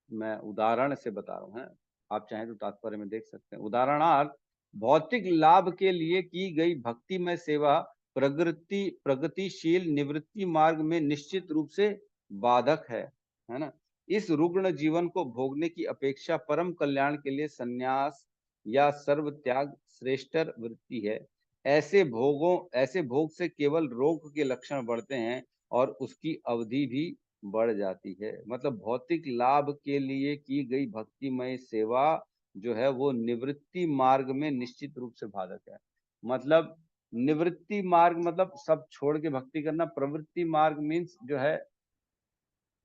मैं उदाहरण से बता रहा हूँ, है आप चाहें तो तात्पर्य में देख सकते हैं। उदाहरणार्थ, भौतिक लाभ के लिए की गई भक्तिमय सेवा प्रगतिशील निवृत्ति मार्ग में निश्चित रूप से बाधक है ना। इस रुग्ण जीवन को भोगने की अपेक्षा परम कल्याण के लिए संन्यास या सर्व त्याग श्रेष्ठतर वृत्ति है। ऐसे भोग से केवल रोग के लक्षण बढ़ते हैं और उसकी अवधि भी बढ़ जाती है। मतलब भौतिक लाभ के लिए की गई भक्तिमय सेवा जो है वो निवृत्ति मार्ग में निश्चित रूप से बाधक है। मतलब निवृत्ति मार्ग मतलब सब छोड़ के भक्ति करना, प्रवृत्ति मार्ग मीन्स जो है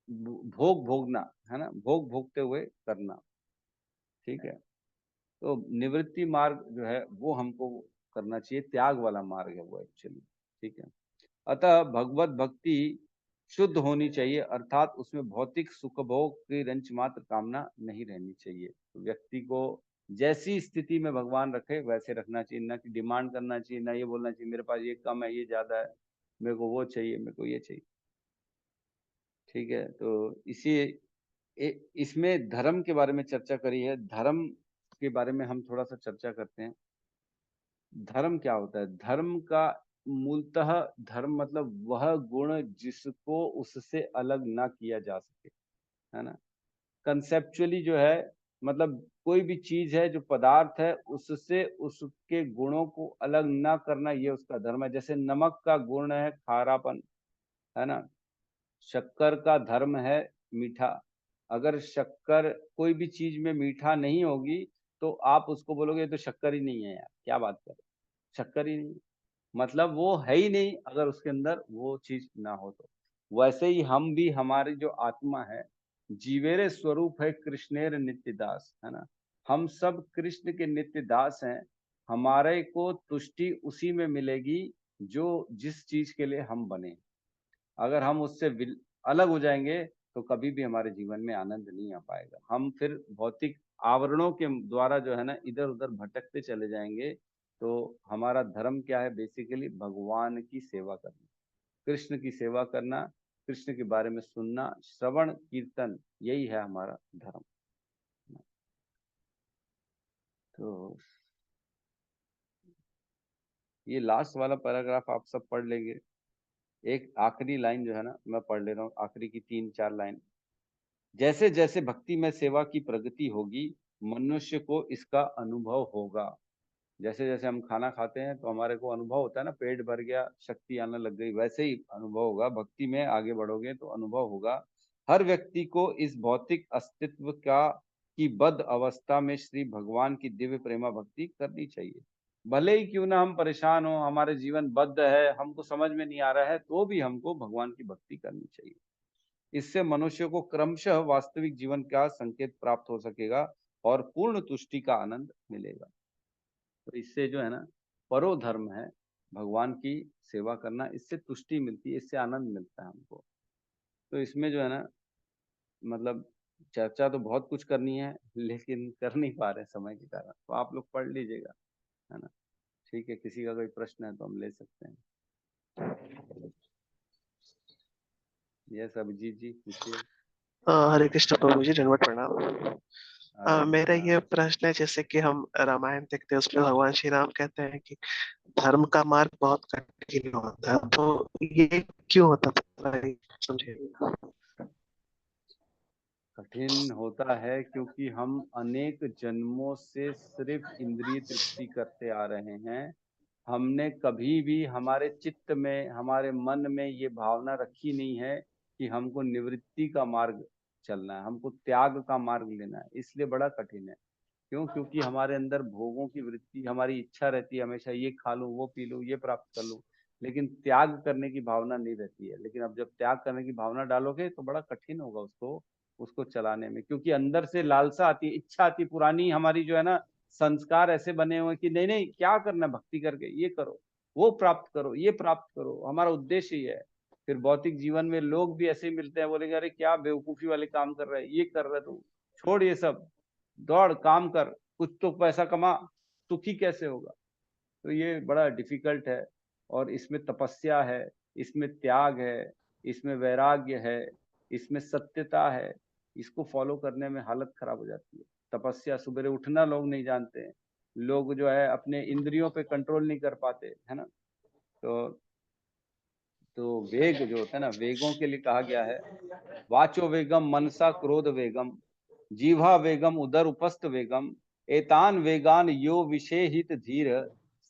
भोग भोगना, है ना, भोग भोगते हुए करना। ठीक है, तो निवृत्ति मार्ग जो है वो हमको करना चाहिए, त्याग वाला मार्ग है वो एक्चुअली। ठीक है, अतः भगवत भक्ति शुद्ध होनी चाहिए, अर्थात उसमें भौतिक सुख भोग की रंच मात्र कामना नहीं रहनी चाहिए। तो व्यक्ति को जैसी स्थिति में भगवान रखे वैसे रखना चाहिए, ना कि डिमांड करना चाहिए, ना ये बोलना चाहिए मेरे पास ये कम है ये ज्यादा है, मेरे को वो चाहिए मेरे को ये चाहिए। ठीक है, तो इसमें धर्म के बारे में चर्चा करी है, धर्म के बारे में हम थोड़ा सा चर्चा करते हैं। धर्म क्या होता है? धर्म का मूलतः धर्म मतलब वह गुण जिसको उससे अलग ना किया जा सके, है ना। कंसेप्चुअली जो है, मतलब कोई भी चीज है जो पदार्थ है उससे उसके गुणों को अलग ना करना, ये उसका धर्म है। जैसे नमक का गुण है खारापन, है ना। शक्कर का धर्म है मीठा। अगर शक्कर कोई भी चीज में मीठा नहीं होगी तो आप उसको बोलोगे ये तो शक्कर ही नहीं है यार, क्या बात कर, शक्कर ही नहीं, मतलब वो है ही नहीं अगर उसके अंदर वो चीज ना हो तो। वैसे ही हम भी, हमारी जो आत्मा है जीवेरे स्वरूप है कृष्णेर नित्य दास, है ना। हम सब कृष्ण के नित्य दास हैं। हमारे को तुष्टि उसी में मिलेगी जो जिस चीज के लिए हम बने। अगर हम उससे अलग हो जाएंगे तो कभी भी हमारे जीवन में आनंद नहीं आ पाएगा। हम फिर भौतिक आवरणों के द्वारा जो है ना इधर उधर भटकते चले जाएंगे। तो हमारा धर्म क्या है? बेसिकली भगवान की सेवा करना, कृष्ण की सेवा करना, कृष्ण के बारे में सुनना, श्रवण कीर्तन, यही है हमारा धर्म। तो ये लास्ट वाला पैराग्राफ आप सब पढ़ लेंगे। एक आखिरी लाइन जो है ना मैं पढ़ ले रहा हूँ, आखिरी की 3 4 लाइन। जैसे जैसे भक्ति में सेवा की प्रगति होगी मनुष्य को इसका अनुभव होगा। जैसे जैसे हम खाना खाते हैं तो हमारे को अनुभव होता है ना, पेट भर गया, शक्ति आने लग गई, वैसे ही अनुभव होगा। भक्ति में आगे बढ़ोगे तो अनुभव होगा। हर व्यक्ति को इस भौतिक अस्तित्व का की बद्ध अवस्था में श्री भगवान की दिव्य प्रेमा भक्ति करनी चाहिए। भले ही क्यों ना हम परेशान हो, हमारे जीवन बद्ध है, हमको समझ में नहीं आ रहा है, तो भी हमको भगवान की भक्ति करनी चाहिए। इससे मनुष्य को क्रमशः वास्तविक जीवन का संकेत प्राप्त हो सकेगा और पूर्ण तुष्टि का आनंद मिलेगा। तो इससे जो है ना, परो धर्म है, भगवान की सेवा करना, इससे तुष्टि मिलती है, इससे आनंद मिलता है हमको। तो इसमें जो है ना, मतलब चर्चा तो बहुत कुछ करनी है, लेकिन कर नहीं पा रहे समय के कारण। तो आप लोग पढ़ लीजिएगा, है ना। ठीक है, किसी का कोई प्रश्न है तो हम ले सकते हैं। यस अभिजीत जी पूछिए। हरे कृष्ण प्रभु जी, दंडवत प्रणाम। हरे मेरा कृष्णा। ये प्रश्न है, जैसे कि हम रामायण देखते हैं, उसमें भगवान श्री राम कहते हैं कि धर्म का मार्ग बहुत कठिन होता है, तो ये क्यों होता है, समझिए। कठिन होता है क्योंकि हम अनेक जन्मों से सिर्फ इंद्रिय तृप्ति करते आ रहे हैं। हमने कभी भी हमारे चित्त में, हमारे मन में ये भावना रखी नहीं है कि हमको निवृत्ति का मार्ग चलना है, हमको त्याग का मार्ग लेना है। इसलिए बड़ा कठिन है। क्यों? क्योंकि हमारे अंदर भोगों की वृत्ति, हमारी इच्छा रहती है हमेशा, ये खा लूं, वो पी लूं, ये प्राप्त कर लूं, लेकिन त्याग करने की भावना नहीं रहती है। लेकिन अब जब त्याग करने की भावना डालोगे तो बड़ा कठिन होगा उसको उसको चलाने में, क्योंकि अंदर से लालसा आती है, इच्छा आती है। पुरानी हमारी जो है ना, संस्कार ऐसे बने हुए कि नहीं नहीं, क्या करना, भक्ति करके ये करो, वो प्राप्त करो, ये प्राप्त करो, हमारा उद्देश्य ही है। फिर भौतिक जीवन में लोग भी ऐसे ही मिलते हैं, बोलेंगे अरे क्या बेवकूफी वाले काम कर रहे हैं, ये कर रहे तू, छोड़ ये सब, दौड़ काम कर, कुछ तो पैसा कमा, सुखी कैसे होगा। तो ये बड़ा डिफिकल्ट है। और इसमें तपस्या है, इसमें त्याग है, इसमें वैराग्य है, इसमें सत्यता है। इसको फॉलो करने में हालत खराब हो जाती है। तपस्या, सुबह उठना लोग नहीं जानते हैं, लोग जो है अपने इंद्रियों पे कंट्रोल नहीं कर पाते, है ना। तो वेग जो होता है ना, वेगों के लिए कहा गया है, वाचो वेगम मनसा क्रोध वेगम, जीवा वेगम उदर उपस्थ वेगम, एतान वेगान यो विषेहित धीर,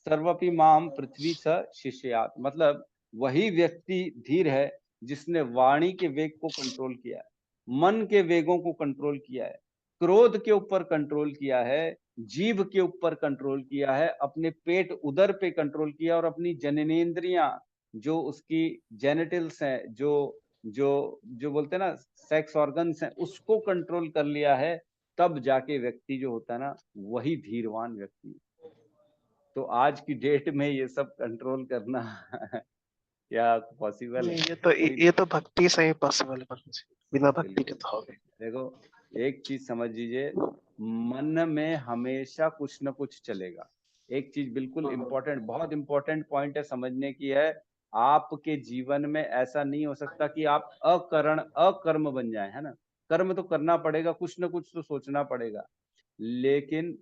सर्वपि माम पृथ्वी स शिष्यात। मतलब वही व्यक्ति धीर है जिसने वाणी के वेग को कंट्रोल किया है, मन के वेगों को कंट्रोल किया है, क्रोध के ऊपर कंट्रोल किया है, जीभ के ऊपर कंट्रोल किया है, अपने पेट उदर पे कंट्रोल किया, और अपनी जननेंद्रियां, जो उसकी जेनिटल्स हैं, जो जो जो बोलते हैं ना सेक्स ऑर्गन्स हैं, उसको कंट्रोल कर लिया है। तब जाके व्यक्ति जो होता है ना, वही धीरवान व्यक्ति। तो आज की डेट में ये सब कंट्रोल करना क्या पॉसिबल है? ये तो भक्ति से ही पॉसिबल है, बिना भक्ति के तो होगा। देखो, एक चीज समझ लीजिए, मन में हमेशा कुछ न कुछ चलेगा। एक चीज बिल्कुल इम्पोर्टेंट, बहुत इम्पोर्टेंट पॉइंट है, समझने की है। आपके जीवन में ऐसा नहीं हो सकता कि आप अकर्म बन जाए, है ना। कर्म तो करना पड़ेगा, कुछ न कुछ तो सोचना पड़ेगा। लेकिन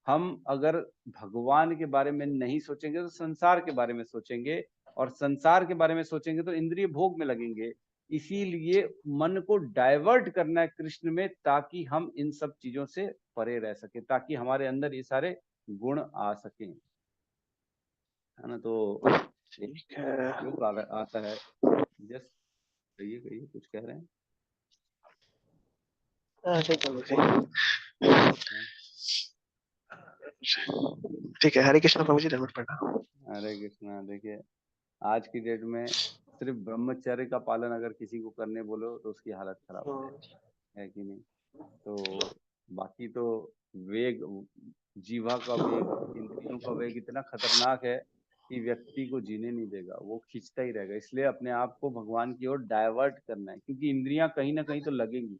हम अगर भगवान के बारे में नहीं सोचेंगे तो संसार के बारे में सोचेंगे, और संसार के बारे में सोचेंगे तो इंद्रिय भोग में लगेंगे। इसीलिए मन को डाइवर्ट करना है कृष्ण में, ताकि हम इन सब चीजों से परे रह सके, ताकि हमारे अंदर ये सारे गुण आ सके, है ना। तो ठीक है। योग आता है। जस्ट कहिए कहिए, कुछ कह रहे हैं। ठीक है, हरे कृष्ण प्रभु जी, दंडवत प्रणाम। हरे कृष्णा। देखिए, आज की डेट में सिर्फ ब्रह्मचर्य का पालन अगर किसी को करने बोलो तो उसकी हालत खराब हो जाती है कि नहीं। तो बाकी तो वेग, जीवा का वेग, इंद्रियों का वेग इतना खतरनाक है कि व्यक्ति को जीने नहीं देगा, वो खींचता ही रहेगा। इसलिए अपने आप को भगवान की ओर डाइवर्ट करना है, क्योंकि इंद्रियां कहीं ना कहीं तो लगेंगी।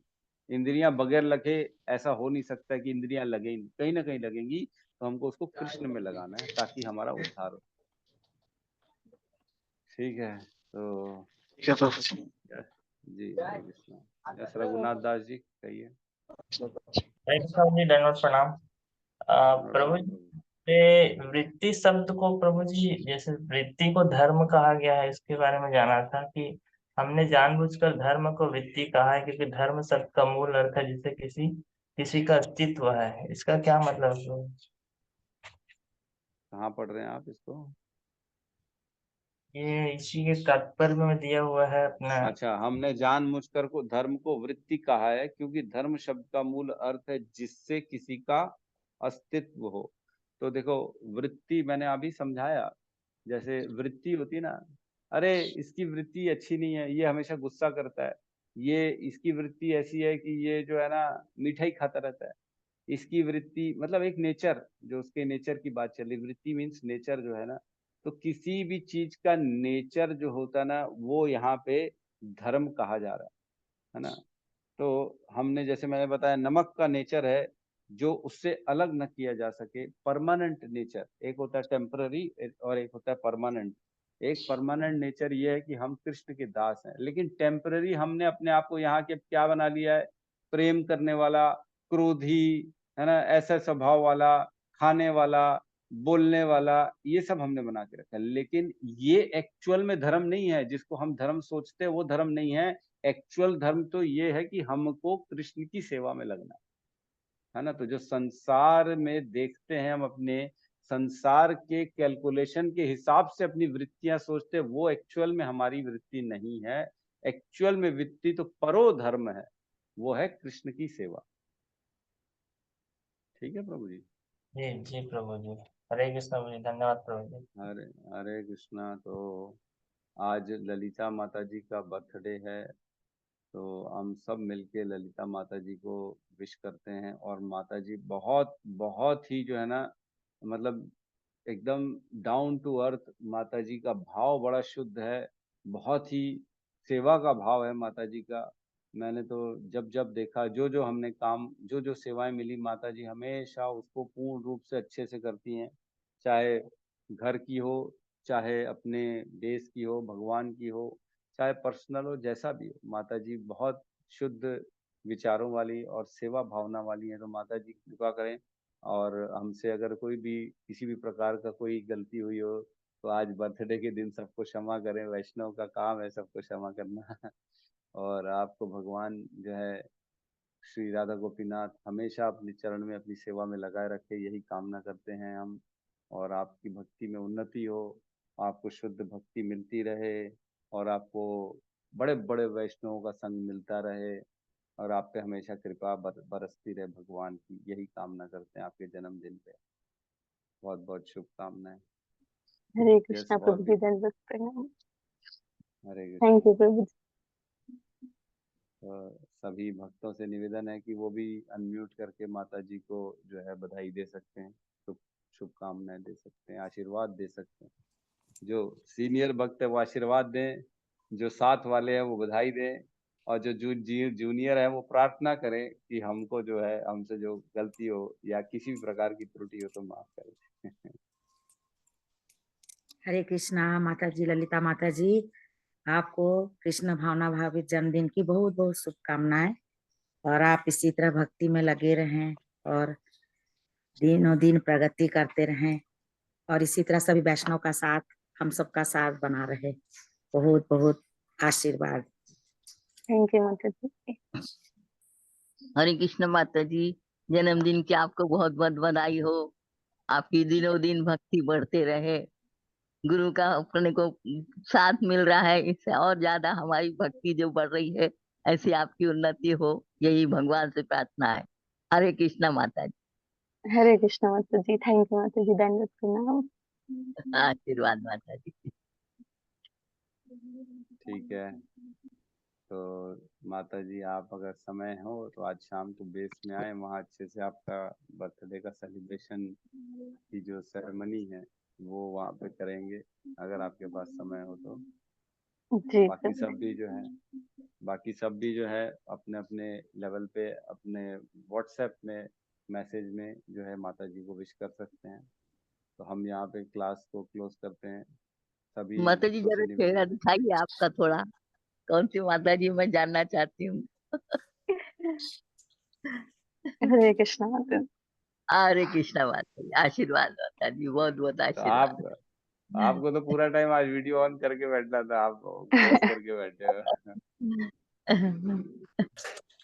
इंद्रियां बगैर लगे ऐसा हो नहीं सकता कि इंद्रियां लगे ही नहीं, कहीं ना कहीं लगेंगी। तो हमको उसको कृष्ण में लगाना है ताकि हमारा उद्धार हो। ठीक है, तो ठीक है प्रभु जी। जी हरे कृष्णा। यस रघुनाथ दास जी कहिए। दंडवत प्रणाम। प्रभु जी, ये वृत्ति शब्द को, प्रभु जी जैसे वृत्ति को धर्म कहा गया है, इसके बारे में जाना था कि हमने जानबूझकर धर्म को वृत्ति कहा है, क्योंकि धर्म शब्द का मूल अर्थ है जिसे किसी किसी का अस्तित्व है। इसका क्या मतलब है? कहाँ पढ़ रहे हैं आप इसको? ये इसी के तात्पर्य में दिया हुआ है अपना। अच्छा, हमने जानबूझकर को धर्म को वृत्ति कहा है क्योंकि धर्म शब्द का मूल अर्थ है जिससे किसी का अस्तित्व हो। तो देखो, वृत्ति मैंने अभी समझाया, जैसे वृत्ति होती है ना, अरे इसकी वृत्ति अच्छी नहीं है, ये हमेशा गुस्सा करता है, ये इसकी वृत्ति ऐसी है कि ये जो है ना मिठाई खाता रहता है, इसकी वृत्ति मतलब एक नेचर, जो उसके नेचर की बात चली, वृत्ति मीन्स नेचर जो है ना। तो किसी भी चीज का नेचर जो होता है ना, वो यहाँ पे धर्म कहा जा रहा है ना। तो हमने जैसे मैंने बताया, नमक का नेचर है जो उससे अलग न किया जा सके, परमानेंट नेचर। एक होता है टेम्पररी और एक होता है परमानेंट। एक परमानेंट नेचर ये है कि हम कृष्ण के दास हैं, लेकिन टेम्पररी हमने अपने आप को यहाँ के क्या बना लिया है, प्रेम करने वाला, क्रोधी, है ना, ऐसा स्वभाव वाला, खाने वाला, बोलने वाला, ये सब हमने बना के रखा है। लेकिन ये एक्चुअल में धर्म नहीं है, जिसको हम धर्म सोचते हैं वो धर्म नहीं है। एक्चुअल धर्म तो ये है कि हमको कृष्ण की सेवा में लगना है ना। तो जो संसार में देखते हैं हम, अपने संसार के कैलकुलेशन के हिसाब से अपनी वृत्तियां सोचते हैं, वो एक्चुअल में हमारी वृत्ति नहीं है। एक्चुअल में वृत्ति तो परो धर्म है, वो है कृष्ण की सेवा। ठीक है प्रभु जी? जी जी प्रभु जी, हरे कृष्ण प्रभु जी, धन्यवाद प्रभु जी। हरे हरे कृष्णा। तो आज ललिता माता जी का बर्थडे है, तो हम सब मिलके ललिता माता जी को विश करते हैं। और माता जी बहुत बहुत ही जो है ना, मतलब एकदम डाउन टू अर्थ, माता जी का भाव बड़ा शुद्ध है, बहुत ही सेवा का भाव है माता जी का। मैंने तो जब जब देखा, जो जो हमने काम, जो जो सेवाएं मिली, माता जी हमेशा उसको पूर्ण रूप से अच्छे से करती हैं। चाहे घर की हो, चाहे अपने देश की हो, भगवान की हो, चाहे पर्सनल हो, जैसा भी हो, माता जी बहुत शुद्ध विचारों वाली और सेवा भावना वाली है। तो माता जी कृपा करें, और हमसे अगर कोई भी किसी भी प्रकार का कोई गलती हुई हो तो आज बर्थडे के दिन सबको क्षमा करें। वैष्णव का काम है सबको क्षमा करना। और आपको भगवान जो है श्री राधा गोपीनाथ हमेशा अपने चरण में, अपनी सेवा में लगाए रखे, यही कामना करते हैं हम। और आपकी भक्ति में उन्नति हो, आपको शुद्ध भक्ति मिलती रहे, और आपको बड़े बड़े वैष्णवों का संग मिलता रहे, और आप पे हमेशा कृपा बरसती रहे भगवान की, यही कामना करते हैं आपके जन्मदिन पे। बहुत बहुत शुभकामनाएं। हरे यस कृष्णा और प्रभु भी। जी, दंडवत प्रणाम। हरे कृष्ण। थैंक यू प्रभु जी। तो सभी भक्तों से निवेदन है कि वो भी अनम्यूट करके माता जी को जो है बधाई दे सकते हैं, शुभकामनाएं दे सकते हैं, आशीर्वाद दे सकते हैं। जो सीनियर भक्त है वो आशीर्वाद दें, जो साथ वाले हैं वो बधाई दें, और जो जूनियर है वो प्रार्थना करें कि हमको जो है, हमसे जो गलती हो या किसी भी प्रकार की त्रुटि हो तो माफ करें। हरे कृष्णा माता जी, ललिता माता जी, आपको कृष्ण भावना भावित जन्मदिन की बहुत बहुत शुभकामनाएं। और आप इसी तरह भक्ति में लगे रहें और दिनों दिन प्रगति करते रहें, और इसी तरह सभी वैष्णव का साथ, हम सबका साथ बना रहे। बहुत बहुत आशीर्वाद। थैंक यू माता जी। हरे कृष्ण माता जी, जन्मदिन की आपको बहुत बहुत बधाई हो। आपकी दिनों दिन भक्ति बढ़ते रहे, गुरु का अपने को साथ मिल रहा है, इससे और ज्यादा हमारी भक्ति जो बढ़ रही है, ऐसी आपकी उन्नति हो, यही भगवान से प्रार्थना है। हरे कृष्णा माता जी। हरे कृष्णा माता जी, थैंक यू माता जी, दंडवत प्रणाम। आशीर्वाद माता जी। ठीक है। तो माता जी, आप अगर समय हो तो आज शाम को बेस में आए, वहाँ अच्छे से आपका बर्थडे का सेलिब्रेशन की जो सेरेमनी है वो वहाँ पे करेंगे, अगर आपके पास समय हो तो। जी बाकी प्रभु। सब भी जो है अपने अपने लेवल पे अपने व्हाट्सएप में मैसेज में जो है माता जी को विश कर सकते हैं। तो हम यहाँ पे क्लास को क्लोज करते हैं। सभी माता जी भक्तों से जरा चेहरा निवेदन। दिखाइए आपका थोड़ा, कौन सी माता जी, मैं जानना चाहती हूँ। हरे कृष्णा माता जी। हरे कृष्णा माता जी, आशीर्वाद माता जी, बहुत बहुत तो आशीर्वाद। आपको तो पूरा टाइम आज वीडियो ऑन करके बैठना था, आप क्लोज करके बैठे हो।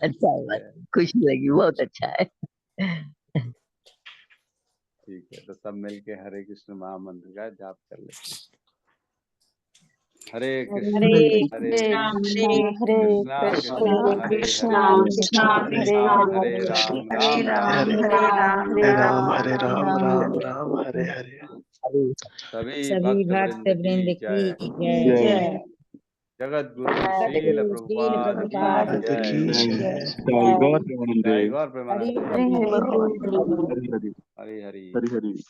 अच्छा है, ठीक बात है। खुशी लगी, बहुत अच्छा है। ठीक है, तो सब मिलके हरे कृष्ण महामंत्र का जाप कर लेते हैं। हरे कृष्ण हरे हरे कृष्णा हरे कृष्णा कृष्णा कृष्णा कृष्णा हरे कृष्णा हरे राम हरे राम राम हरे राम राम हरे हरे राम राम राम राम हरे हरे। सभी सभी भक्त भक्त वृंद वृंद की की जय। जय। जगत गुरु जगत श्रील गुरु श्रील प्रभुपाद की प्रभुपाद की जय। जय। जय गौर हरि प्रेमानंद। हरि हरि बोल। हरि बोल। हरि हरि। हरि हरि।